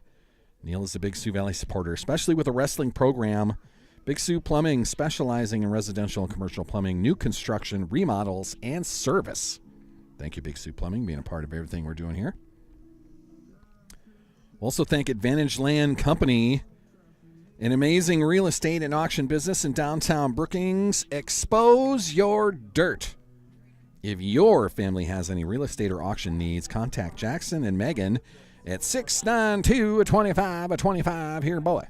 Neil is a Big Sioux Valley supporter, especially with a wrestling program. Big Sioux Plumbing, specializing in residential and commercial plumbing, new construction, remodels, and service. Thank you, Big Sioux Plumbing, being a part of everything we're doing here. Also thank Advantage Land Company, an amazing real estate and auction business in downtown Brookings. Expose your dirt. If your family has any real estate or auction needs, contact Jackson and Megan at 692-2525. Here, boy.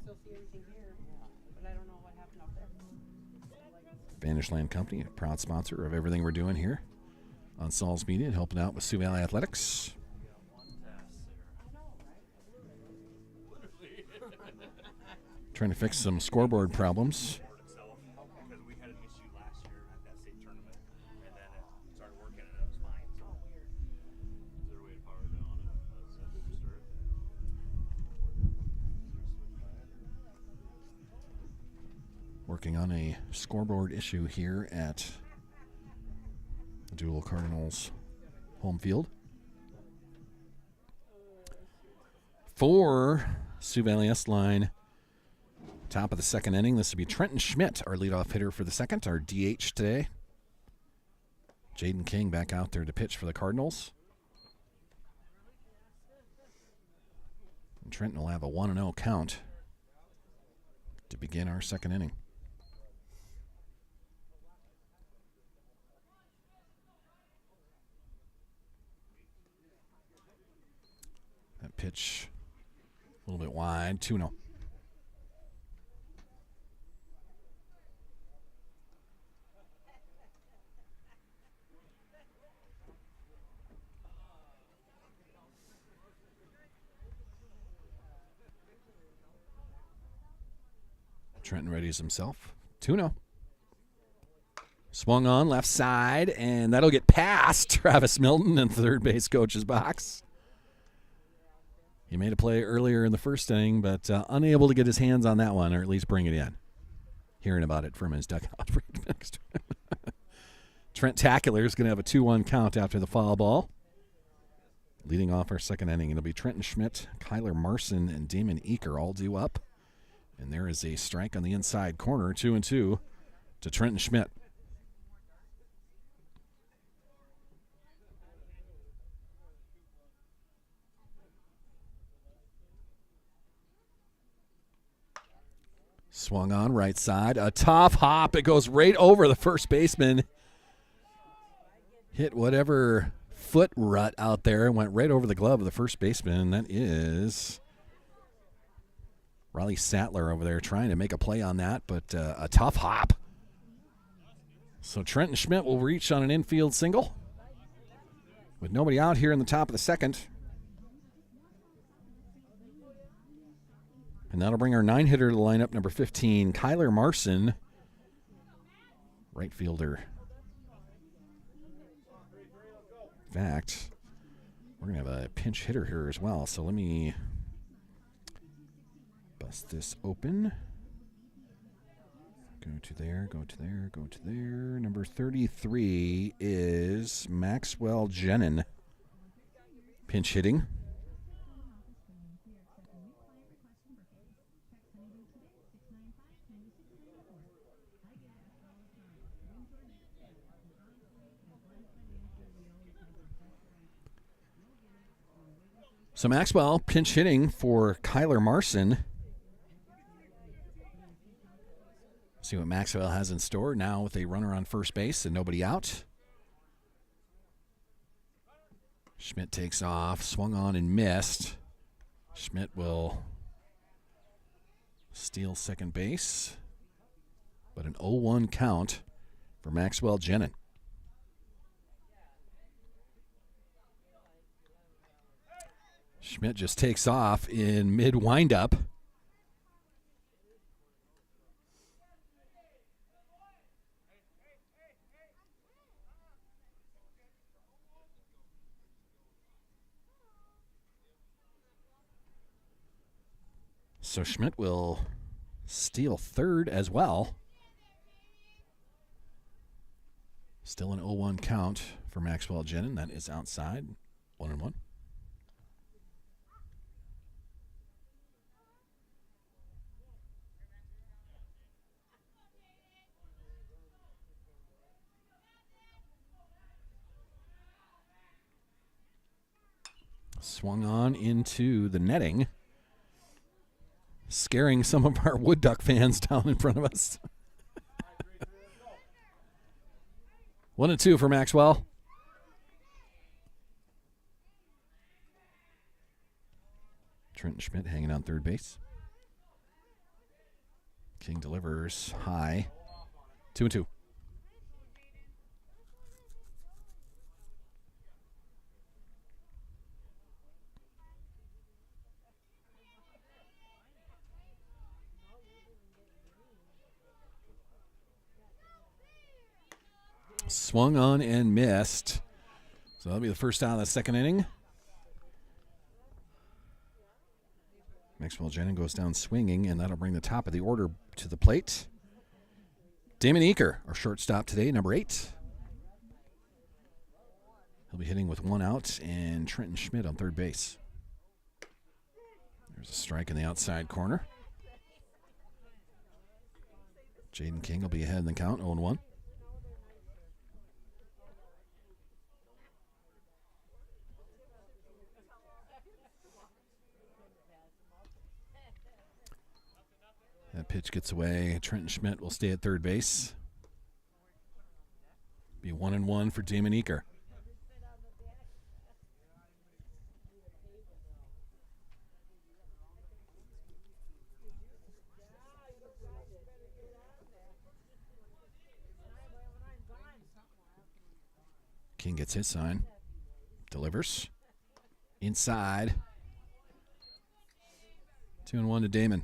Advantage Land Company, a proud sponsor of everything we're doing here on Saul's Media, helping out with Sioux Valley Athletics. Trying to fix some scoreboard problems. Working on a scoreboard issue here at the Deuel Cardinals home field. For Sioux Valley S-Line, top of the second inning, this will be Trenton Schmidt, our leadoff hitter for the second, our DH today. Jaden King back out there to pitch for the Cardinals. And Trenton will have a 1-0 count to begin our second inning. That pitch a little bit wide, 2-0. Trenton readies himself. 2-0. Swung on left side, and that'll get past Travis Milton in the third base coach's box. He made a play earlier in the first inning, but unable to get his hands on that one, or at least bring it in. Hearing about it from his dugout. Trent Tackler is going to have a 2-1 count after the foul ball. Leading off our second inning, it'll be Trenton Schmidt, Kyler Marson, and Damon Eaker all due up. And there is a strike on the inside corner, 2-2 to Trenton Schmidt. Swung on right side. A tough hop. It goes right over the first baseman. Hit whatever foot rut out there and went right over the glove of the first baseman. That is Riley Sattler over there trying to make a play on that, but a tough hop. So Trenton Schmidt will reach on an infield single with nobody out here in the top of the second. And that'll bring our 9-hitter to the lineup, number 15, Kyler Marson, right fielder. In fact, we're going to have a pinch hitter here as well, so let me bust this open. Go to there, go to there, go to there. Number 33 is Maxwell Jenin, pinch hitting. So Maxwell pinch hitting for Kyler Marson. See what Maxwell has in store now with a runner on first base and nobody out. Schmidt takes off, swung on and missed. Schmidt will steal second base, but an 0-1 count for Maxwell Jenin. Schmidt just takes off in mid-windup. So Schmidt will steal third as well. Still an 0-1 count for Maxwell Jenin. That is outside, 1-1. Swung on into the netting. scaring some of our Wood Duck fans down in front of us. 1-2 for Maxwell. Trenton Schmidt hanging on third base. King delivers high. 2-2. Swung on and missed. So that'll be the first out of the second inning. Maxwell Jennings goes down swinging, and that'll bring the top of the order to the plate. Damon Eaker, our shortstop today, number 8. He'll be hitting with 1 out, and Trenton Schmidt on third base. There's a strike in the outside corner. Jaden King will be ahead in the count, 0-1. That pitch gets away. Trenton Schmidt will stay at third base. Be 1-1 for Damon Eaker. King gets his sign. Delivers. Inside. 2-1 to Damon.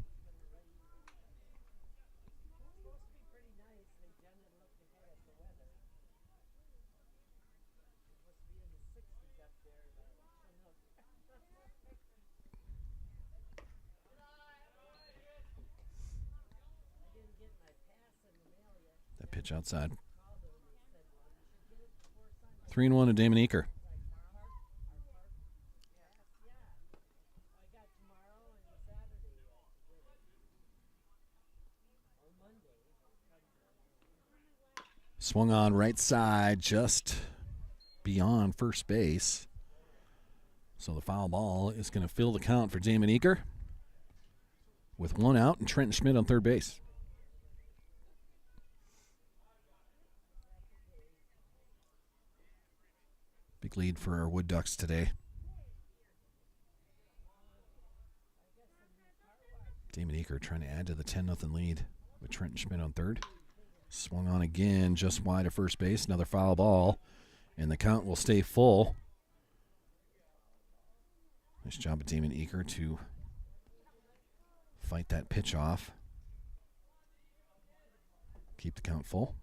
Pitch outside. 3-1 to Damon Eaker. Swung on right side, just beyond first base. So the foul ball is going to fill the count for Damon Eaker with 1 out and Trenton Schmidt on third base. Big lead for our Wood Ducks today. Damon Eaker trying to add to the 10-0 lead with Trenton Schmidt on third. Swung on again, just wide of first base. Another foul ball, and the count will stay full. Nice job of Damon Eaker to fight that pitch off. Keep the count full.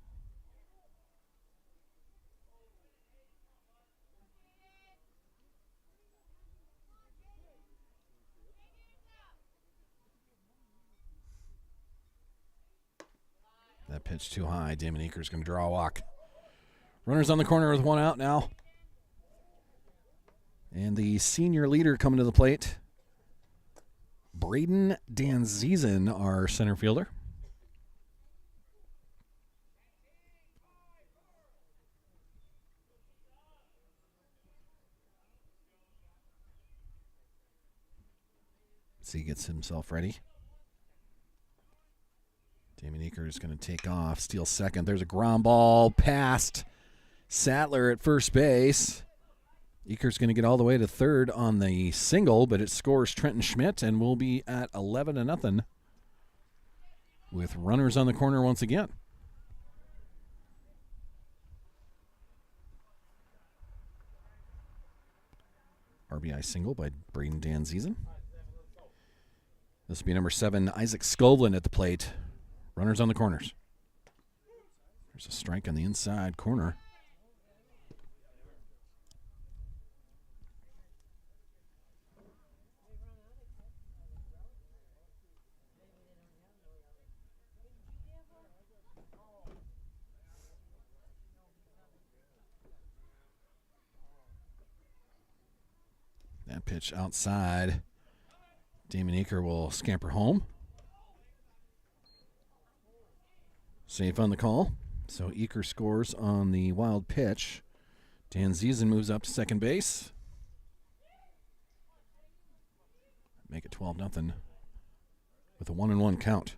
That pitch too high. Damon Eaker's going to draw a walk. Runners on the corner with 1 out now. And the senior leader coming to the plate, Braden Danzizen, our center fielder. He gets himself ready. Damon Eaker is going to take off, steal second. There's a ground ball past Sattler at first base. Eaker's going to get all the way to third on the single, but it scores Trenton Schmidt, and we'll be at 11-0 with runners on the corner once again. RBI single by Braden Danzizen. This will be number 7, Isaac Skovlin at the plate. Runners on the corners. There's a strike on the inside corner. That pitch outside. Damon Eaker will scamper home. Safe on the call. So Eaker scores on the wild pitch. Danzizen moves up to second base. Make it 12-0 with a 1-1 count.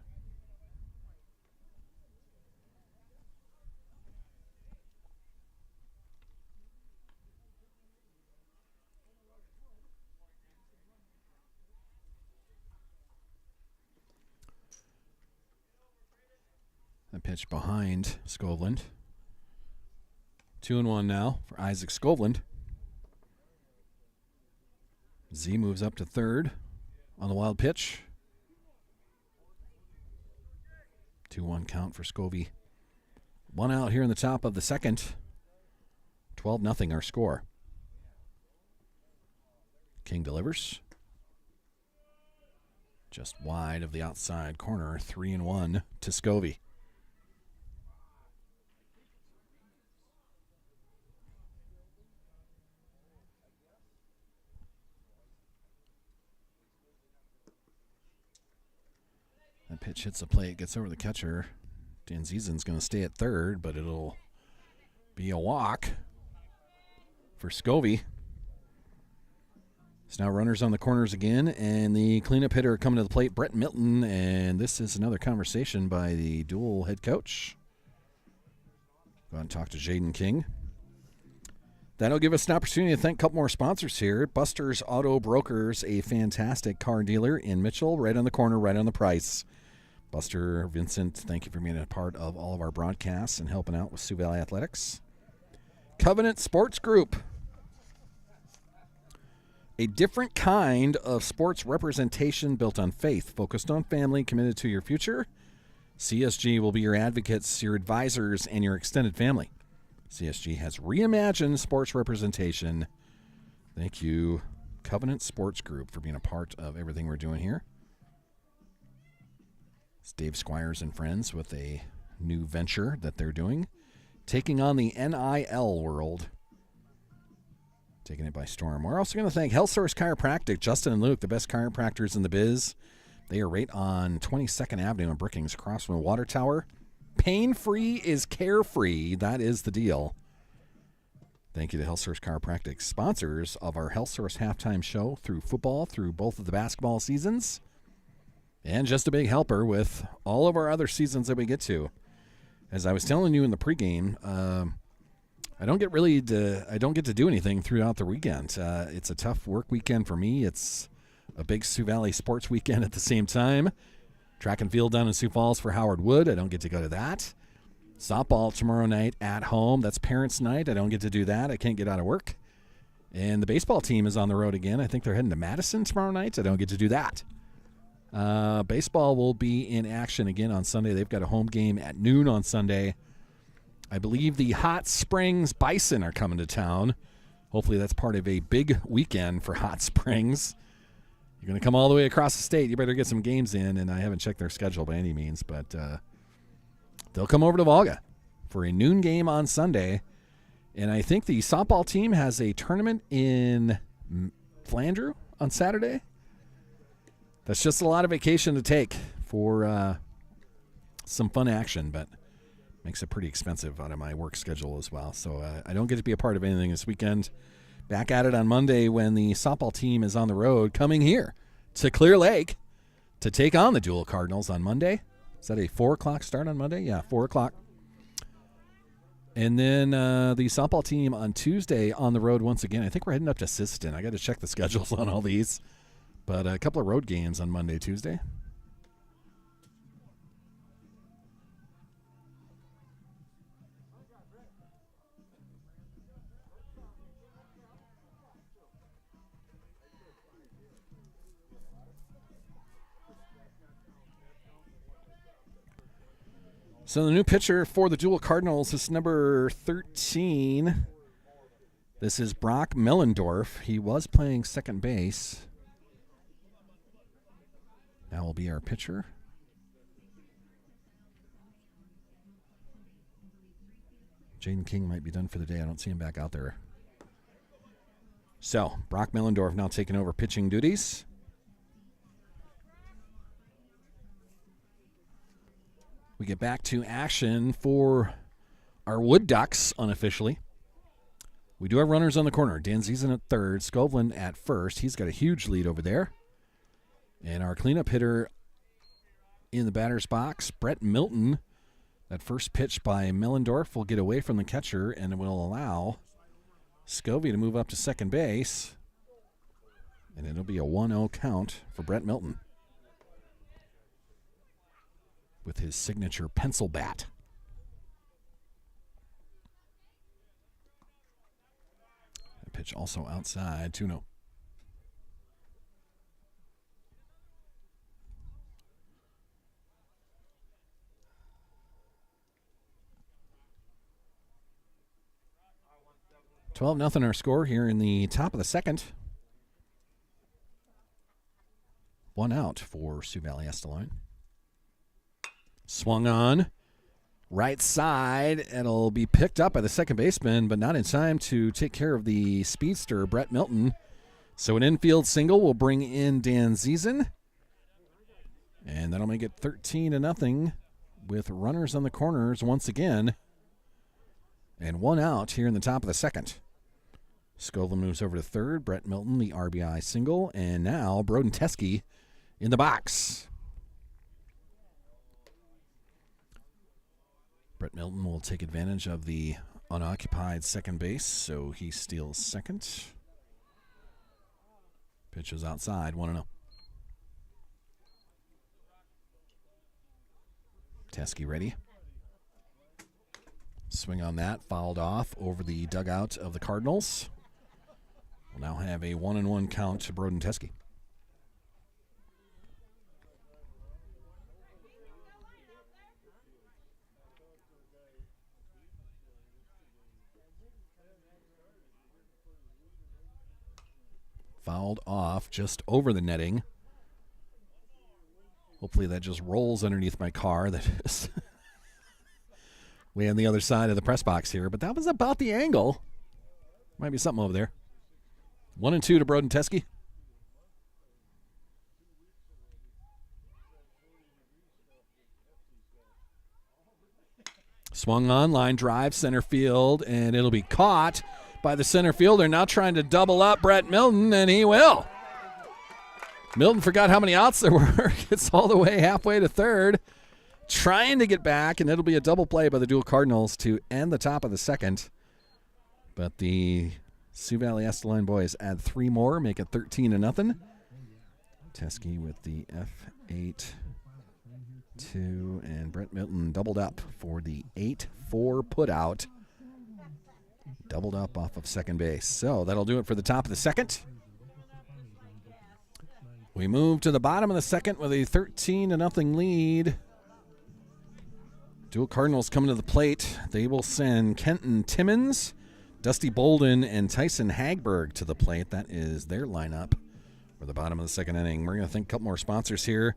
A pitch behind Skovlund. 2-1 now for Isaac Skovlund. Z moves up to third on the wild pitch. 2-1 count for Scovey. One out here in the top of the second. 12-0 our score. King delivers. Just wide of the outside corner. 3-1 to Scovey. That pitch hits the plate, gets over the catcher. Dan Ziesen's going to stay at third, but it'll be a walk for Scovey. It's now runners on the corners again, and the cleanup hitter coming to the plate, Brett Milton, and this is another conversation by the Deuel head coach. Go on and talk to Jaden King. That'll give us an opportunity to thank a couple more sponsors here. Buster's Auto Brokers, a fantastic car dealer in Mitchell, right on the corner, right on the price. Buster, Vincent, thank you for being a part of all of our broadcasts and helping out with Sioux Valley Athletics. Covenant Sports Group. A different kind of sports representation built on faith, focused on family, committed to your future. CSG will be your advocates, your advisors, and your extended family. CSG has reimagined sports representation. Thank you, Covenant Sports Group, for being a part of everything we're doing here. It's Dave Squires and friends with a new venture that they're doing, taking on the NIL world, taking it by storm. We're also going to thank Health Source Chiropractic, Justin and Luke, the best chiropractors in the biz. They are right on 22nd Avenue in Brookings, across from the Water Tower. Pain-free is carefree. That is the deal. Thank you to Health Source Chiropractic, sponsors of our Health Source halftime show through football, through both of the basketball seasons, and just a big helper with all of our other seasons that we get to. As I was telling you in the pregame, I don't get to do anything throughout the weekend. It's a tough work weekend for me. It's a big Sioux Valley sports weekend at the same time. Track and field down in Sioux Falls for Howard Wood. I don't get to go to that. Softball tomorrow night at home. That's parents' night. I don't get to do that. I can't get out of work. And the baseball team is on the road again. I think they're heading to Madison tomorrow night. I don't get to do that. Baseball will be in action again on Sunday. They've got a home game at noon on Sunday. I believe the Hot Springs Bison are coming to town. Hopefully that's part of a big weekend for Hot Springs. You're going to come all the way across the state. You better get some games in, and I haven't checked their schedule by any means, but they'll come over to Volga for a noon game on Sunday. And I think the softball team has a tournament in Flandreau on Saturday. That's just a lot of vacation to take for some fun action, but makes it pretty expensive out of my work schedule as well. So I don't get to be a part of anything this weekend. Back at it on Monday when the softball team is on the road, coming here to Clear Lake to take on the Deuel Cardinals on Monday. Is that a 4 o'clock start on Monday? Yeah, 4 o'clock. And then the softball team on Tuesday on the road once again. I think we're heading up to Siston. I got to check the schedules on all these. But a couple of road games on Monday, Tuesday. So the new pitcher for the Deuel Cardinals is number 13. This is Brock Mellendorf. He was playing second base. That will be our pitcher. Jaden King might be done for the day. I don't see him back out there. So, Brock Mellendorf now taking over pitching duties. We get back to action for our Wood Ducks unofficially. We do have runners on the corner. Dan Ziesen at third, Skovlund at first. He's got a huge lead over there. And our cleanup hitter, in the batter's box. Brett Milton. That first pitch by Mellendorf will get away from the catcher, and it will allow Scovey to move up to second base. And it'll be a 1-0 count for Brett Milton with his signature pencil bat. That pitch also outside, 2-0. $12-0 our score here in the top of the second. 1 out for Sioux Valley Estillon. Swung on. Right side. It'll be picked up by the second baseman, but not in time to take care of the speedster, Brett Milton. So an infield single will bring in Dan Ziesen. And that'll make it 13-0 with runners on the corners once again. And 1 out here in the top of the second. Scoveland moves over to third. Brett Milton, the RBI single. And now Broden Teske in the box. Brett Milton will take advantage of the unoccupied second base, so he steals second. Pitch is outside, 1-0. Teske ready. Swing on that, fouled off over the dugout of the Cardinals. We'll now have a 1-1 count to Broden Teske. Fouled off just over the netting. Hopefully that just rolls underneath my car. That is way on the other side of the press box here, but that was about the angle. Might be something over there. 1-2 to Broden Teske. Swung on, line drive, center field, and it'll be caught by the center fielder. Now trying to double up Brett Milton, and he will. Milton forgot how many outs there were. Gets all the way halfway to third. Trying to get back, and it'll be a double play by the Deuel Cardinals to end the top of the second. But the Sioux Valley Estillon boys add 3 more, make it 13-0. Teske with the F8-2, and Brett Milton doubled up for the 8-4 putout. Doubled up off of second base. So that'll do it for the top of the second. We move to the bottom of the second with a 13-0 lead. Deuel Cardinals coming to the plate. They will send Kenton Timmons, Dusty Bolden, and Tyson Hagberg to the plate. That is their lineup for the bottom of the second inning. We're going to thank a couple more sponsors here.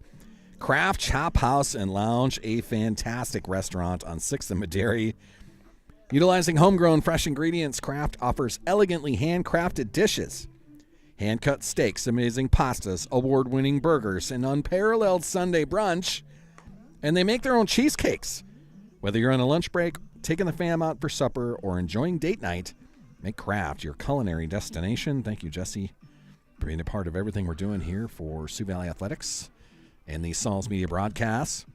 Craft Chop House and Lounge, a fantastic restaurant on 6th and Maderi. Utilizing homegrown fresh ingredients, Craft offers elegantly handcrafted dishes, hand-cut steaks, amazing pastas, award-winning burgers, and unparalleled Sunday brunch. And they make their own cheesecakes. Whether you're on a lunch break, taking the fam out for supper, or enjoying date night, make Craft your culinary destination. Thank you, Jesse, for being a part of everything we're doing here for Sioux Valley Athletics and the Sauls Media broadcasts.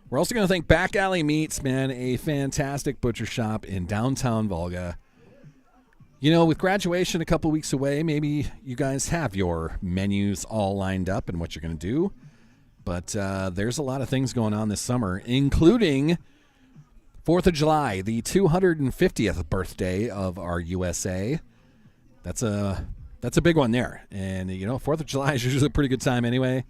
We're also going to thank Back Alley Meats, man, a fantastic butcher shop in downtown Volga. You know, with graduation a couple weeks away, maybe you guys have your menus all lined up and what you're going to do. But there's a lot of things going on this summer, including 4th of July, the 250th birthday of our USA. That's a big one there. And, you know, 4th of July is usually a pretty good time anyway.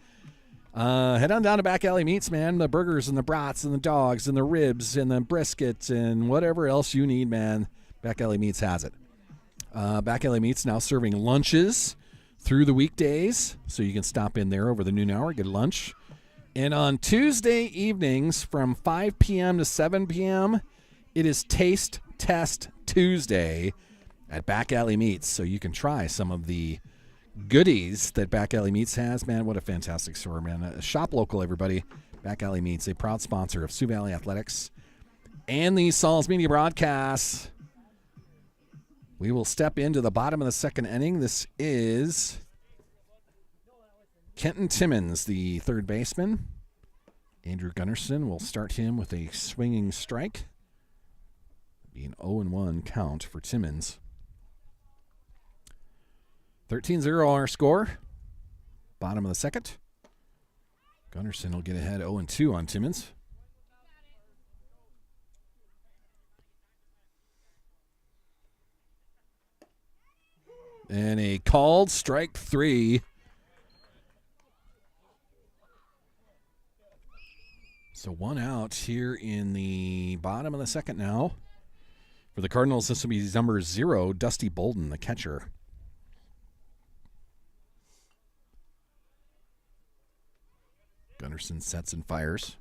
Head on down to Back Alley Meats, man. The burgers and the brats and the dogs and the ribs and the brisket and whatever else you need, man. Back Alley Meats has it. Back Alley Meats now serving lunches through the weekdays, so you can stop in there over the noon hour, get lunch. And on Tuesday evenings from 5 p.m. to 7 p.m., it is Taste Test Tuesday at Back Alley Meats, so you can try some of the goodies that Back Alley Meats has. Man, what a fantastic store, man. Shop local, everybody. Back Alley Meats, a proud sponsor of Sioux Valley Athletics and the Sauls Media broadcasts. We will step into the bottom of the second inning. This is Kenton Timmons, the third baseman. Andrew Gunnarsson will start him with a swinging strike. Be an 0-1 count for Timmons. 13-0 our score. Bottom of the second. Gunnarsson will get ahead 0-2 on Timmons. And a called strike 3. So 1 out here in the bottom of the second now. For the Cardinals, this will be number 0, Dusty Bolden, the catcher. Gunnarsson sets and fires.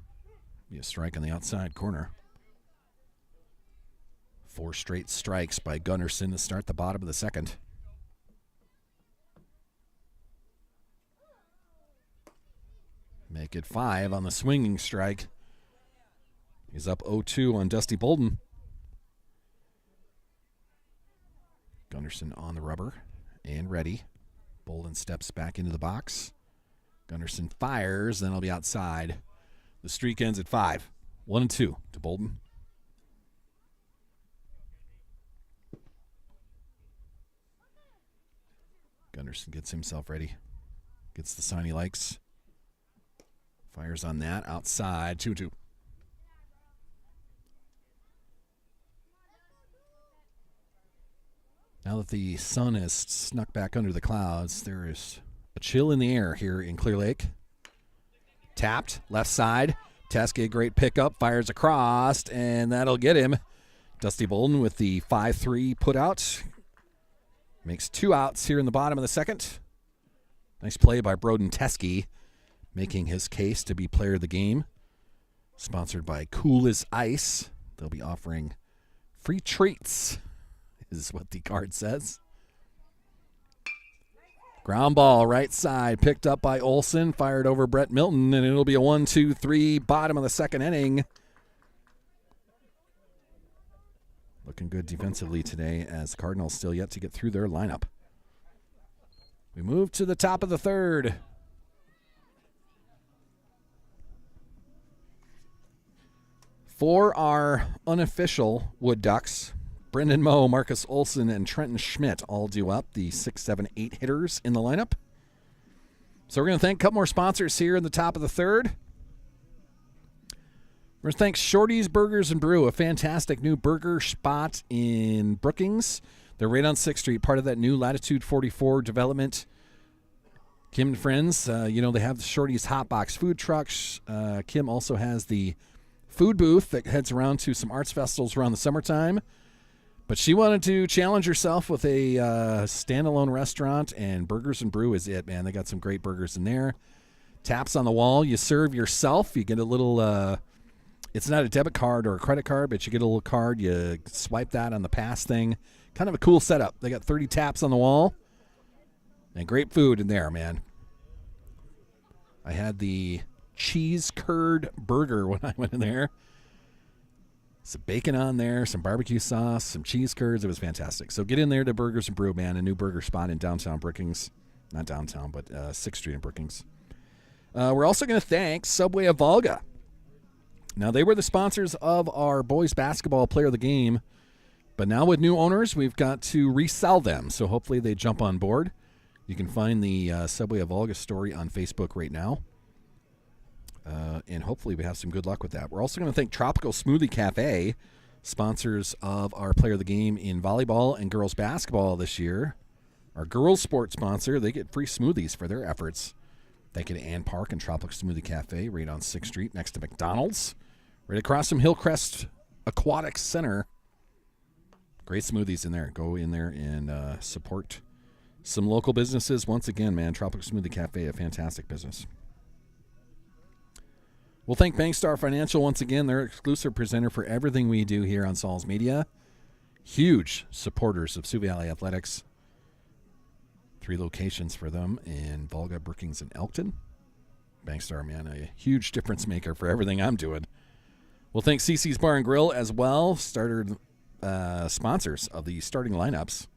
Be a strike on the outside corner. 4 straight strikes by Gunnarsson to start the bottom of the second. Make it 5 on the swinging strike. He's up 0-2 on Dusty Bolden. Gunnarsson on the rubber and ready. Bolden steps back into the box. Gunnarsson fires, then he'll be outside. The streak ends at 5. 1-2 to Bolden. Gunnarsson gets himself ready. Gets the sign he likes. Fires on that. Outside. 2-2. Now that the sun has snuck back under the clouds, there is a chill in the air here in Clear Lake. Tapped. Left side. Teske, great pickup. Fires across, and that'll get him. Dusty Bolden with the 5-3 put out. Makes 2 outs here in the bottom of the second. Nice play by Broden Teske, making his case to be player of the game. Sponsored by Cool as Ice. They'll be offering free treats, is what the card says. Ground ball, right side, picked up by Olsen, fired over Brett Milton, and it'll be a 1-2-3 bottom of the second inning. Looking good defensively today as the Cardinals still yet to get through their lineup. We move to the top of the third. For our unofficial Wood Ducks, Brendan Moe, Marcus Olsen, and Trenton Schmidt all due up, the 6, 7, 8 hitters in the lineup. So we're going to thank a couple more sponsors here in the top of the third. We're going to thank Shorty's Burgers and Brew, a fantastic new burger spot in Brookings. They're right on 6th Street, part of that new Latitude 44 development. Kim and friends, they have the Shorty's Hot Box food trucks. Kim also has the food booth that heads around to some arts festivals around the summertime. But she wanted to challenge herself with a standalone restaurant, and Burgers and Brew is it, man. They got some great burgers in there. Taps on the wall. You serve yourself. You get a little, it's not a debit card or a credit card, but you get a little card. You swipe that on the pass thing. Kind of a cool setup. They got 30 taps on the wall. And great food in there, man. I had the cheese curd burger when I went in there. Some bacon on there, some barbecue sauce, some cheese curds. It was fantastic. So get in there to Burgers and Brew, man, a new burger spot in downtown Brookings. Not downtown, but 6th Street in Brookings. We're also going to thank Subway of Volga. Now, they were the sponsors of our boys basketball player of the game, but now with new owners, we've got to resell them. So hopefully they jump on board. You can find the Subway of Volga story on Facebook right now. And hopefully we have some good luck with that. We're also going to thank Tropical Smoothie Cafe, sponsors of our player of the game in volleyball and girls basketball this year. Our girls sports sponsor, they get free smoothies for their efforts. Thank you to Ann Park and Tropical Smoothie Cafe right on 6th Street next to McDonald's. Right across from Hillcrest Aquatic Center. Great smoothies in there. Go in there and support some local businesses. Once again, man, Tropical Smoothie Cafe, a fantastic business. We'll thank Bankstar Financial once again. They're exclusive presenter for everything we do here on Saul's Media. Huge supporters of Sioux Valley Athletics. 3 locations for them in Volga, Brookings, and Elkton. Bankstar, man, a huge difference maker for everything I'm doing. We'll thank CC's Bar and Grill as well, sponsors of the starting lineups.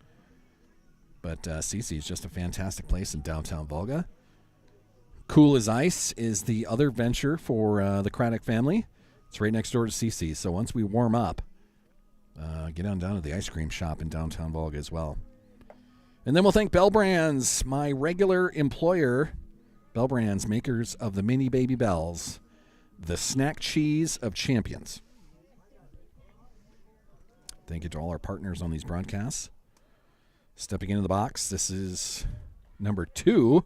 But CC's just a fantastic place in downtown Volga. Cool as Ice is the other venture for the Craddock family. It's right next door to CC's. So once we warm up, get on down to the ice cream shop in downtown Volga as well. And then we'll thank Bell Brands, my regular employer. Bell Brands, makers of the Mini Baby Bells, the snack cheese of champions. Thank you to all our partners on these broadcasts. Stepping into the box, this is number 2,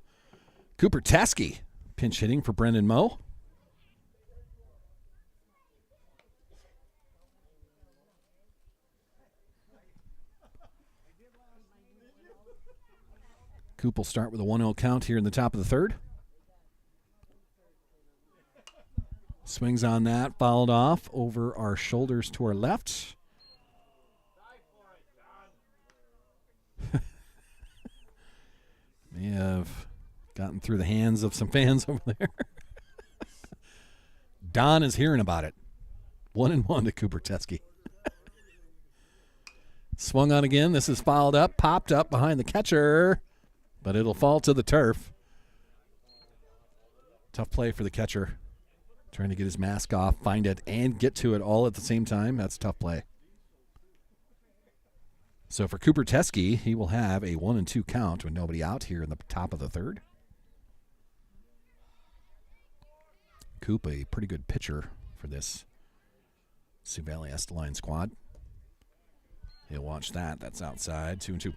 Cooper Teskey, pinch hitting for Brendan Moe. Coop will start with a 1-0 count here in the top of the third. Swings on that, fouled off over our shoulders to our left. May have gotten through the hands of some fans over there. Don is hearing about it. 1-1 to Cooper Teskey. Swung on again. This is fouled up, popped up behind the catcher, but it'll fall to the turf. Tough play for the catcher. Trying to get his mask off, find it, and get to it all at the same time. That's a tough play. So for Cooper Teskey, he will have a 1-2 count with nobody out here in the top of the third. Coop, a pretty good pitcher for this Sioux Valley Esteline squad. He'll watch that. That's outside. 2-2.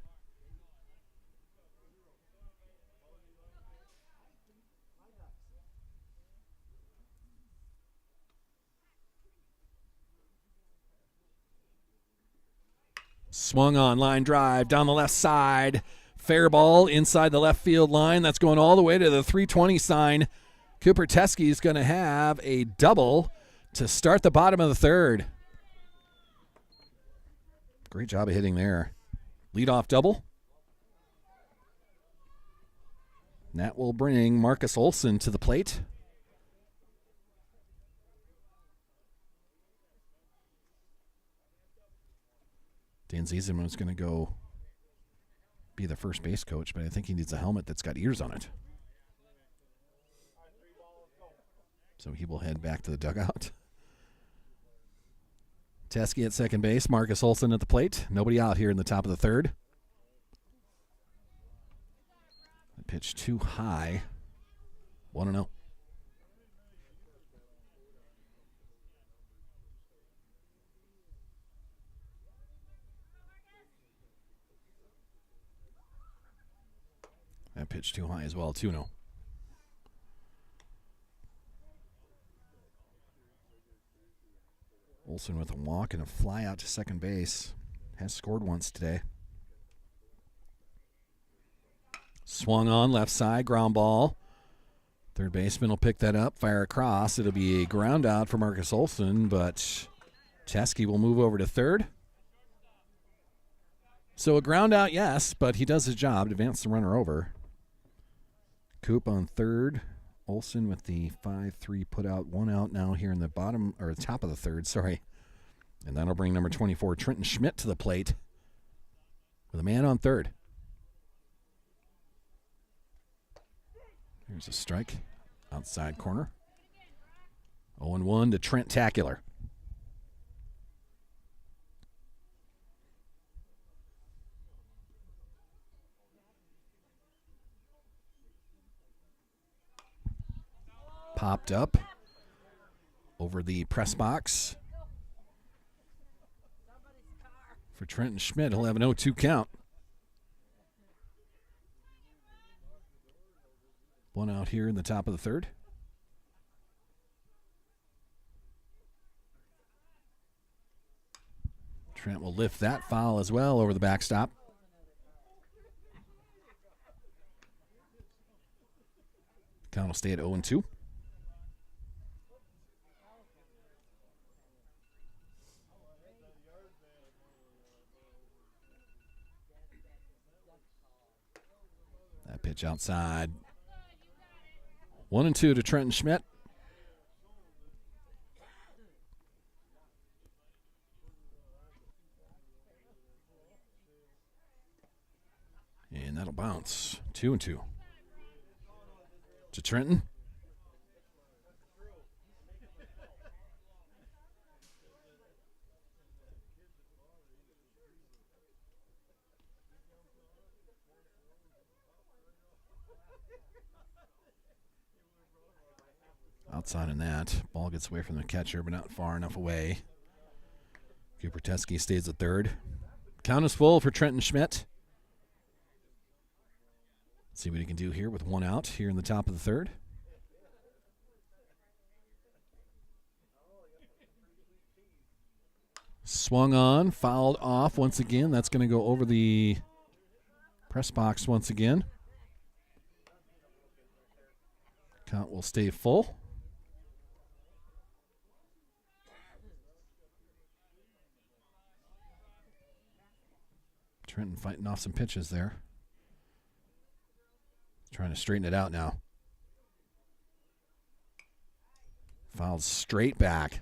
Swung on, line drive down the left side. Fair ball inside the left field line. That's going all the way to the 320 sign. Cooper Teskey is going to have a double to start the bottom of the third. Great job of hitting there. Leadoff double. And that will bring Marcus Olson to the plate. Dan Zieseman was going to go be the first base coach, but I think he needs a helmet that's got ears on it. So he will head back to the dugout. Teskey at second base, Marcus Olson at the plate. Nobody out here in the top of the third. The pitch too high. 1-0. That pitch too high as well, 2-0. Olson with a walk and a fly out to second base. Has scored once today. Swung on, left side, ground ball. Third baseman will pick that up, fire across. It'll be a ground out for Marcus Olson, but Teskey will move over to third. So a ground out, yes, but he does his job to advance the runner over. Coop on third. Olson with the 5-3 put out, 1 out now here in the bottom, or top of the third, sorry. And that'll bring number 24, Trenton Schmidt, to the plate with a man on third. Here's a strike, outside corner. 0-1 to Trent Tacular. Popped up over the press box for Trenton Schmidt. He'll have an 0-2 count. 1 out here in the top of the third. Trent will lift that foul as well over the backstop. Count will stay at 0-2. That pitch outside. 1-2 to Trenton Schmidt. And that'll bounce. 2-2. to Trenton. Outside in that. Ball gets away from the catcher, but not far enough away. Cooper Teskey stays at third. Count is full for Trenton Schmidt. See what he can do here with one out here in the top of the third. Swung on, fouled off once again. That's going to go over the press box once again. Count will stay full. Trenton fighting off some pitches there. Trying to straighten it out now. Fouled straight back.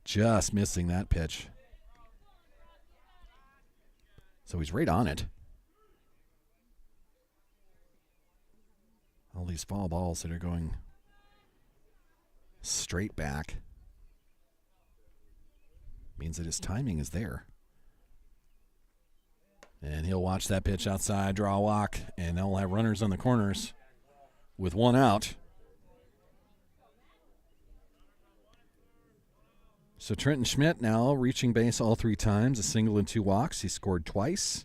Just missing that pitch. So he's right on it. All these foul balls that are going straight back means that his timing is there. And he'll watch that pitch outside, draw a walk, and they'll have runners on the corners with one out. So Trenton Schmidt now reaching base all three times, a single and two walks. He scored twice.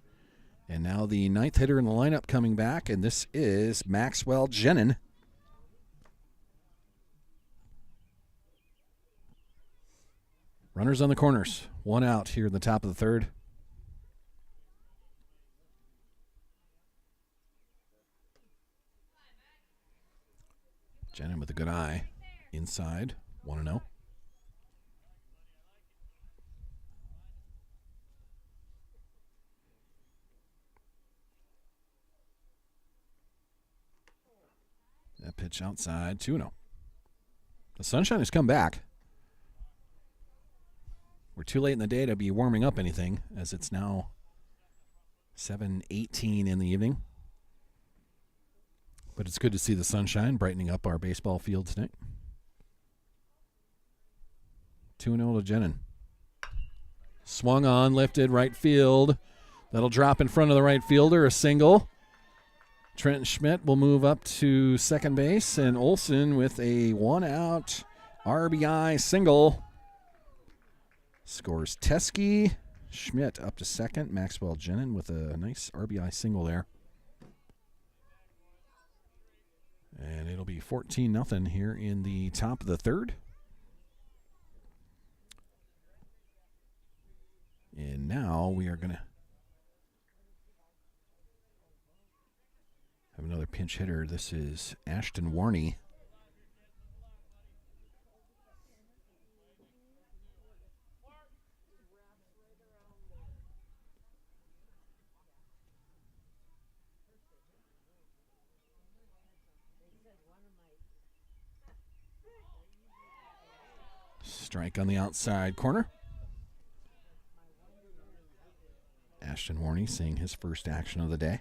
And now the ninth hitter in the lineup coming back, and this is Maxwell Jenin. Runners on the corners, one out here in the top of the third. Jenin with a good eye. Inside, 1-0. That pitch outside, 2-0. The sunshine has come back. We're too late in the day to be warming up anything, as it's now 7:18 in the evening. But it's good to see the sunshine brightening up our baseball field tonight. 2-0 to Jenin. Swung on, lifted, right field. That'll drop in front of the right fielder, a single. Trenton Schmidt will move up to second base, and Olson with a one-out RBI single. Scores Teskey. Schmidt up to second. Maxwell Jenin with a nice RBI single there. And it'll be 14-0 here in the top of the third. And now we are going to have another pinch hitter. This is Ashton Warney. Strike on the outside corner. Ashton Warney seeing his first action of the day.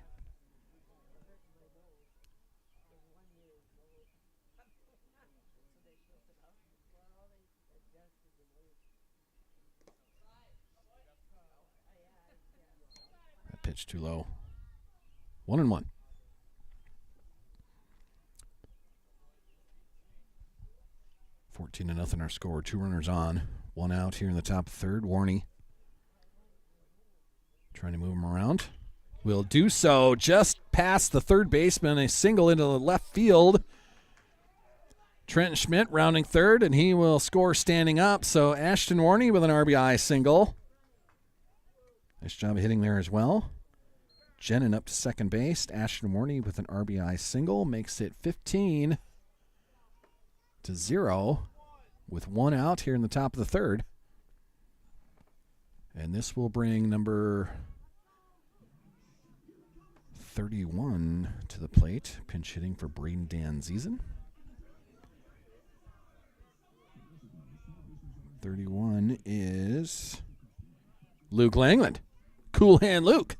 That pitch too low. 1-1. $14-0 our score. Two runners on. One out here in the top third. Warney trying to move him around. Will do so just past the third baseman. A single into the left field. Trenton Schmidt rounding third, and he will score standing up. So Ashton Warney with an RBI single. Nice job of hitting there as well. Jenin up to second base. Ashton Warney with an RBI single makes it 15-0 with one out here in the top of the third. And this will bring number 31 to the plate. Pinch hitting for Braden Danzizen. 31 is Luke Langland. Cool hand Luke.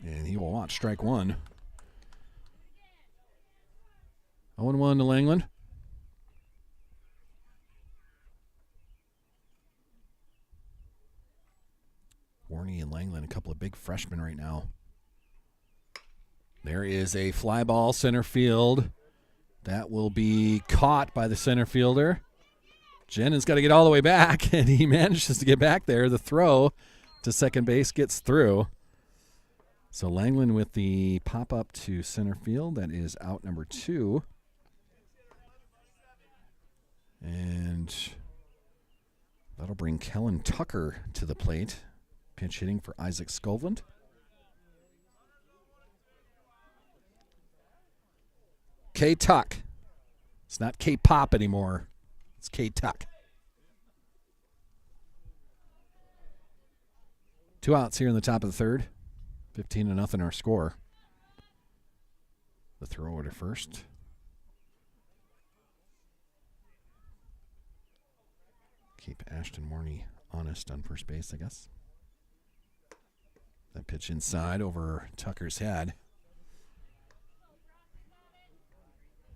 And he will watch strike one. 0-1 to Langland. Warney and Langland, a couple of big freshmen right now. There is a fly ball center field. That will be caught by the center fielder. Jennings got to get all the way back, and he manages to get back there. The throw to second base gets through. So Langland with the pop-up to center field. That is out number 2. And that'll bring Kellen Tucker to the plate. Pinch hitting for Isaac Skovland. K-Tuck. It's not K-Pop anymore. It's K-Tuck. 2 outs here in the top of the third. 15-0 our score. The throw order first. Keep Ashton Warney honest on first base, I guess. That pitch inside over Tucker's head.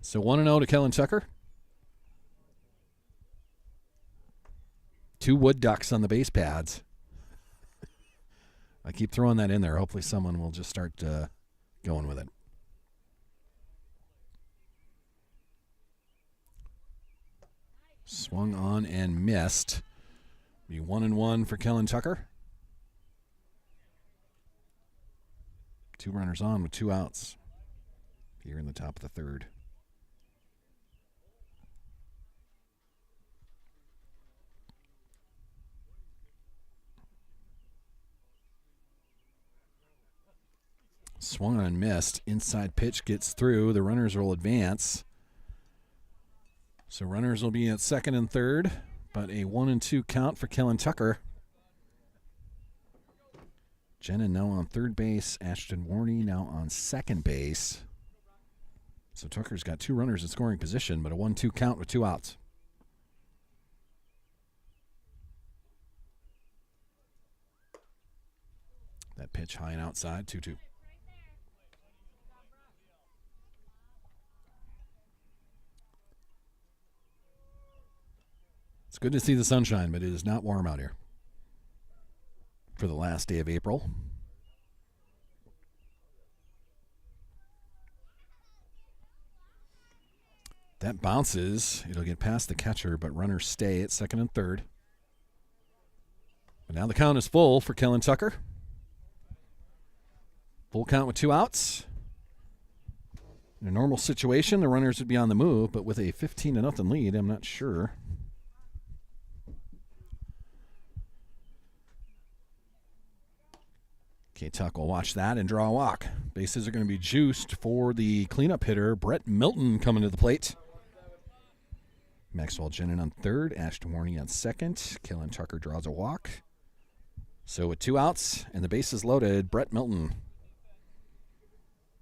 So 1-0 to Kellen Tucker. 2 wood ducks on the base pads. I keep throwing that in there. Hopefully someone will just start going with it. Swung on and missed. Be 1-1 for Kellen Tucker. 2 runners on with 2 outs here in the top of the third. Swung on and missed. Inside pitch gets through. The runners will advance. So runners will be at second and third, but a 1-2 count for Kellen Tucker. Jenna now on third base. Ashton Warney now on second base. So Tucker's got 2 runners in scoring position, but a 1-2 count with 2 outs. That pitch high and outside, 2-2. It's good to see the sunshine, but it is not warm out here for the last day of April. That bounces. It'll get past the catcher, but runners stay at second and third. But now the count is full for Kellen Tucker. Full count with 2 outs. In a normal situation, the runners would be on the move, but with a 15-0 lead, I'm not sure. K-Tuck will watch that and draw a walk. Bases are going to be juiced for the cleanup hitter, Brett Milton, coming to the plate. Maxwell Jenin on third, Ashton Warney on second. Kellen Tucker draws a walk. So with 2 outs and the bases loaded, Brett Milton.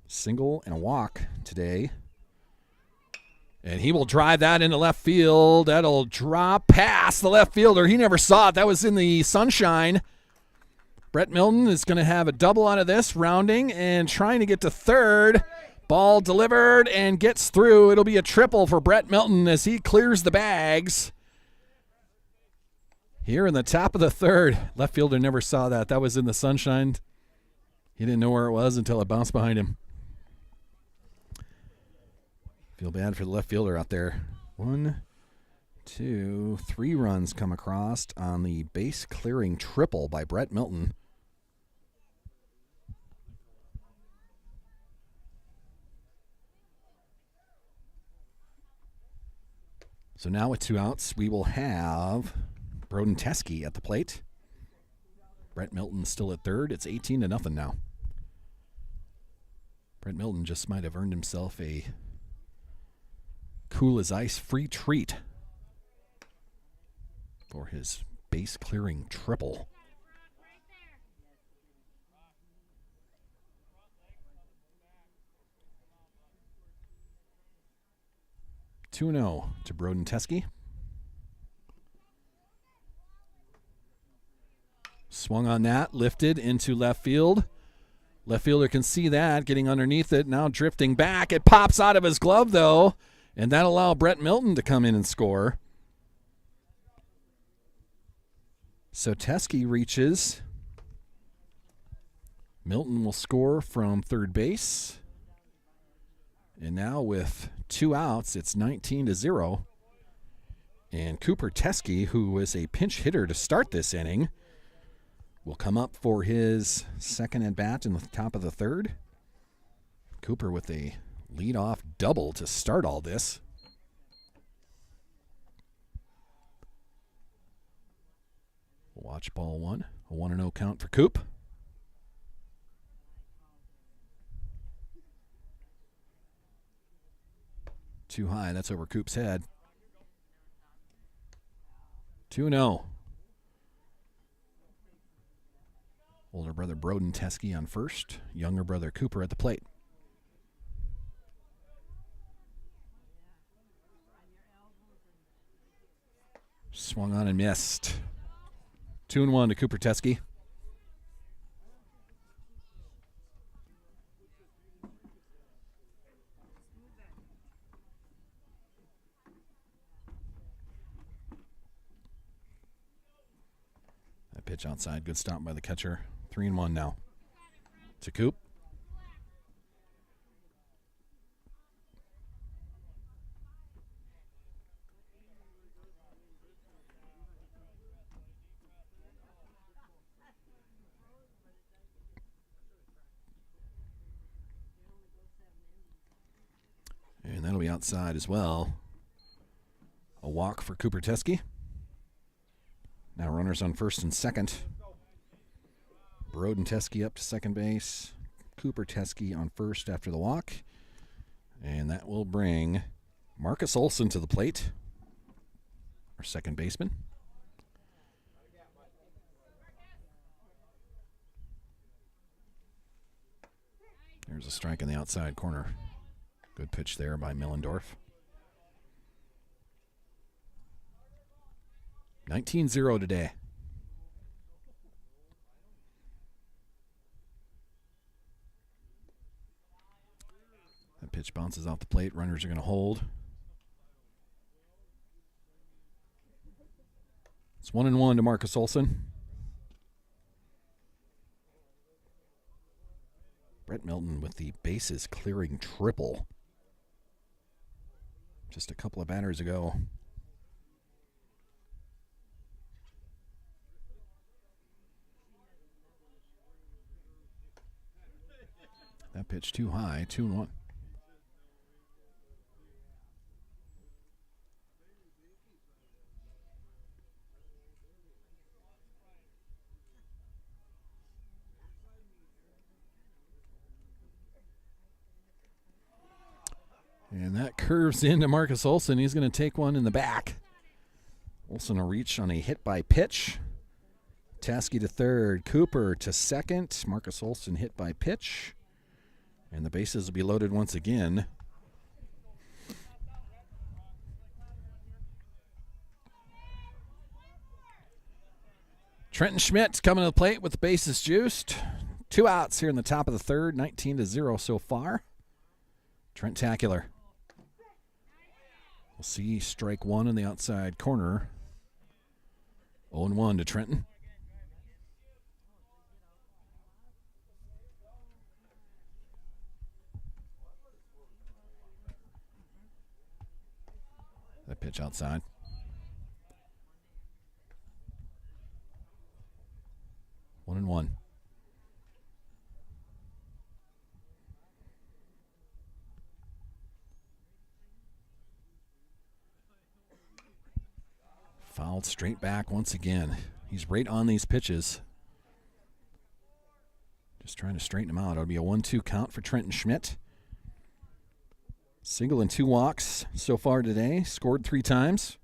Single and a walk today. And he will drive that into left field. That'll drop past the left fielder. He never saw it. That was in the sunshine. Brett Milton is going to have a double out of this, rounding and trying to get to third. Ball delivered and gets through. It'll be a triple for Brett Milton as he clears the bags. Here in the top of the third. Left fielder never saw that. That was in the sunshine. He didn't know where it was until it bounced behind him. Feel bad for the left fielder out there. 1, 2, 3 runs come across on the base clearing triple by Brett Milton. So now with 2 outs, we will have Broden Teske at the plate. Brett Milton still at third. It's 18-0 now. Brett Milton just might have earned himself a cool as ice free treat for his base clearing triple. (2-0) to Broden Teske. Swung on that, lifted into left field. Left fielder can see that, getting underneath it, now drifting back. It pops out of his glove, though, and that'll allow Brett Milton to come in and score. So Teskey reaches. Milton will score from third base. And now with 2 outs, it's 19-0. And Cooper Teskey, who was a pinch hitter to start this inning, will come up for his second at-bat in the top of the third. Cooper with a leadoff double to start all this. Watch ball one. A 1-0 count for Coop. Too high. That's over Coop's head. 2-0. Older brother Broden Teskey on first. Younger brother Cooper at the plate. Swung on and missed. 2-1 to Cooper Teskey. That pitch outside. Good stop by the catcher. 3-1 now. To Coop. And that'll be outside as well. A walk for Cooper Teskey. Now runners on first and second. Broden Teskey up to second base. Cooper Teskey on first after the walk. And that will bring Marcus Olson to the plate, our second baseman. There's a strike in the outside corner. Good pitch there by Millendorf. 19-0 today. That pitch bounces off the plate. Runners are going to hold. It's 1-1 to Marcus Olson. Brett Milton with the bases clearing triple. Just a couple of batters ago. That pitch too high, 2-1. And that curves into Marcus Olson. He's going to take one in the back. Olson will reach on a hit by pitch. Teskey to third. Cooper to second. Marcus Olson hit by pitch. And the bases will be loaded once again. Trenton Schmidt coming to the plate with the bases juiced. 2 outs here in the top of the third. 19-0 so far. Trent-tacular. We'll see strike one in the outside corner. 0-1 to Trenton. That pitch outside. One and one. Fouled straight back once again. He's right on these pitches. Just trying to straighten him out. It'll be a 1-2 count for Trenton Schmidt. Single and 2 walks so far today. Scored 3 times.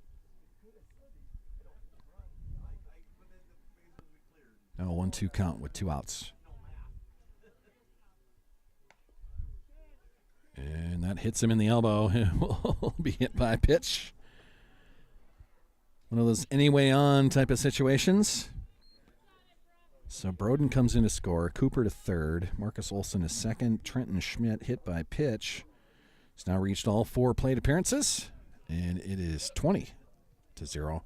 Now a 1-2 count with 2 outs. And that hits him in the elbow. It will be hit by a pitch. One of those anyway on type of situations. So Broden comes in to score. Cooper to third. Marcus Olson to second. Trenton Schmidt hit by pitch. He's now reached all 4 plate appearances, and it is 20-0.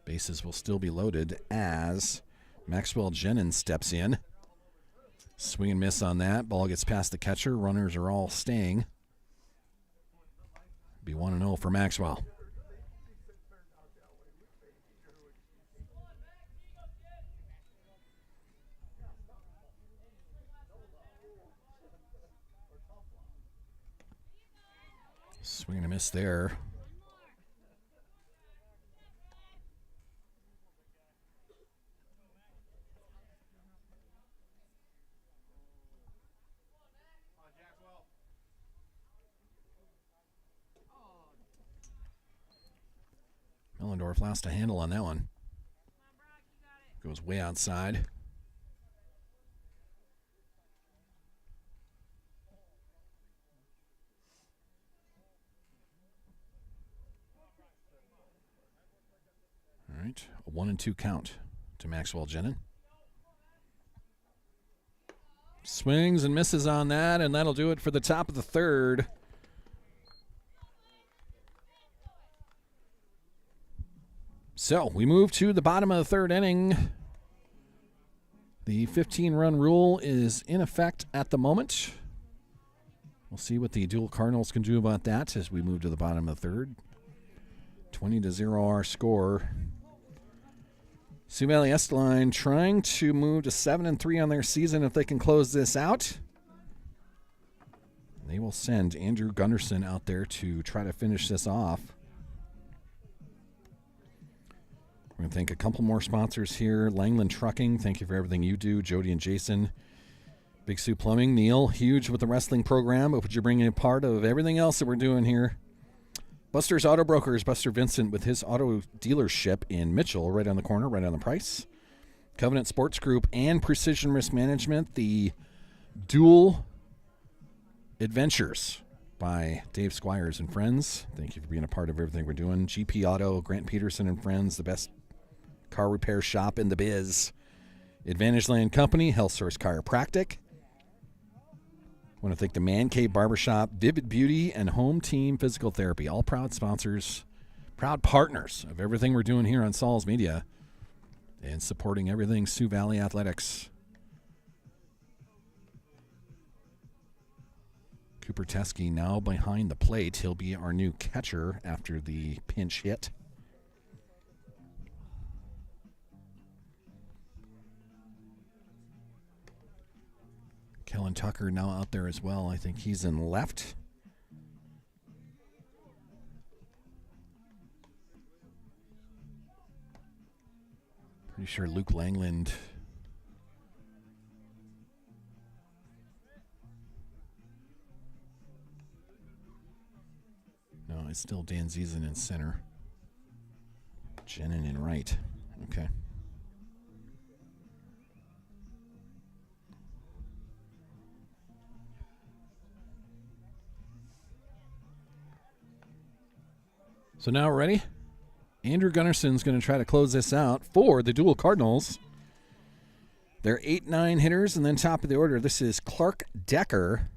Bases will still be loaded as Maxwell Jennings steps in. Swing and miss on that. Ball gets past the catcher. Runners are all staying. Be 1-0 for Maxwell. Swing and a miss there. Millendorf lost a handle on that one. Goes way outside. All right, a 1-2 count to Maxwell Jennings. Swings and misses on that, and that'll do it for the top of the third. So we move to the bottom of the third inning. The 15-run rule is in effect at the moment. We'll see what the Deuel Cardinals can do about that as we move to the bottom of the third. 20-0 our score. Sioux Valley Esterline trying to move to 7-3 on their season if they can close this out. They will send Andrew Gunderson out there to try to finish this off. We're going to thank a couple more sponsors here. Langland Trucking, thank you for everything you do. Jody and Jason. Big Sioux Plumbing. Neil, huge with the wrestling program, but would you bring in a part of everything else that we're doing here? Buster's Auto Brokers, Buster Vincent with his auto dealership in Mitchell, right on the corner, right on the price. Covenant Sports Group and Precision Risk Management, the Deuel Adventures by Dave Squires and Friends. Thank you for being a part of everything we're doing. GP Auto, Grant Peterson and Friends, the best car repair shop in the biz. Advantage Land Company, Health Source Chiropractic. I want to thank the Man Cave Barbershop, Vivid Beauty, and Home Team Physical Therapy, all proud sponsors, proud partners of everything we're doing here on Saul's Media and supporting everything Sioux Valley Athletics. Cooper Teskey now behind the plate. He'll be our new catcher after the pinch hit. Kellen Tucker now out there as well. I think he's in left. Pretty sure Luke Langland. No, it's still Dan Ziesen in center. Jenin in right. Okay. So now we're ready. Andrew Gunnarson's going to try to close this out for the Deuel Cardinals. They're 8-9 hitters, and then top of the order, this is Clark Decker,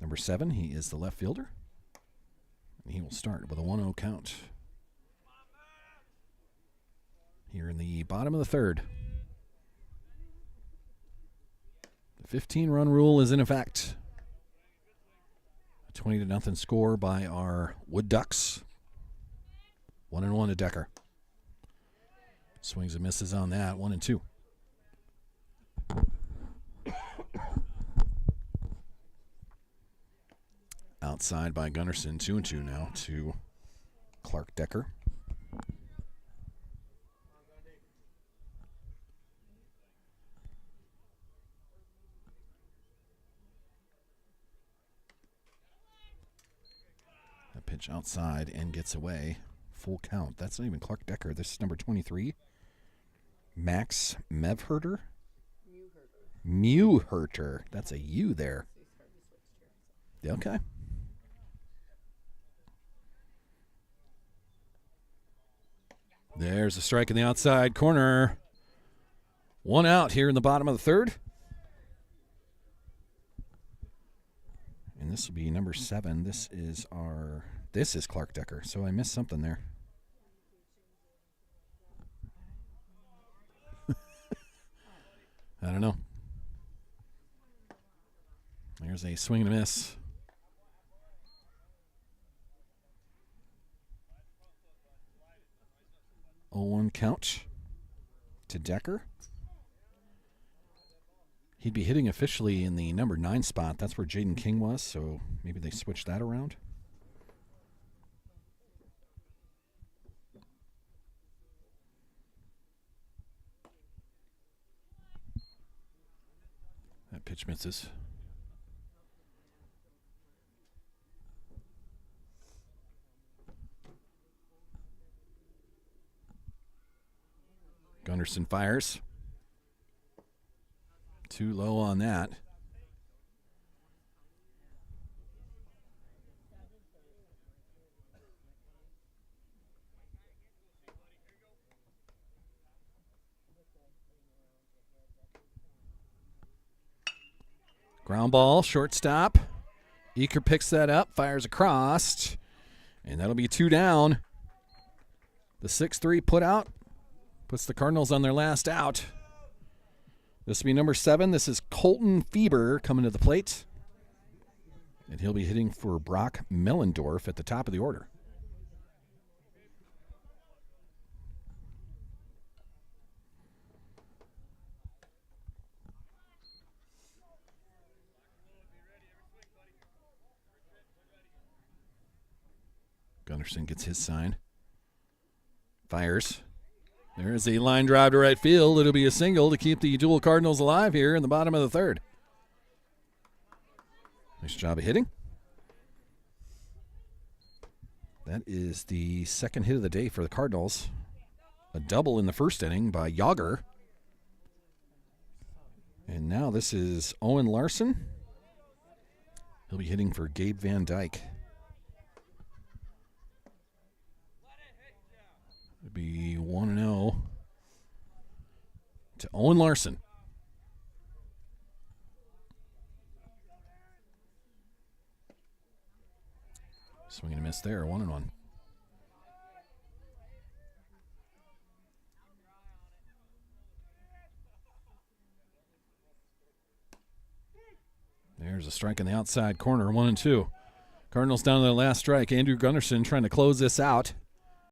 number 7. He is the left fielder. And he will start with a 1-0 count here in the bottom of the third. The 15-run rule is in effect. A 20-0 score by our Wood Ducks. 1-1 to Decker. Swings and misses on that. 1-2. Outside by Gunnarsson. 2-2 now to Clark Decker. That pitch outside and gets away. Full count. That's not even Clark Decker. This is number 23. Max Mevherter. Mewherter. That's a U there. Okay. There's a strike in the outside corner. One out here in the bottom of the third. And this will be number 7. This is Clark Decker. So I missed something there. I don't know. There's a swing and a miss. Oh, 0-1 count to Decker. He'd be hitting officially in the number 9 spot. That's where Jaden King was, so maybe they switched that around. That pitch misses. Gunderson fires. Too low on that. Ground ball, shortstop. Eaker picks that up, fires across, and that'll be 2 down. The 6-3 put out puts the Cardinals on their last out. This will be number 7. This is Colton Fieber coming to the plate. And he'll be hitting for Brock Mellendorf at the top of the order. Gunderson gets his sign. Fires. There's a line drive to right field. It'll be a single to keep the Deuel Cardinals alive here in the bottom of the third. Nice job of hitting. That is the second hit of the day for the Cardinals. A double in the first inning by Yager. And now this is Owen Larson. He'll be hitting for Gabe Van Dyke. It'll be 1-0 to Owen Larson. Swing and a miss there, 1-1. There's a strike in the outside corner, 1-2. Cardinals down to their last strike. Andrew Gunderson trying to close this out.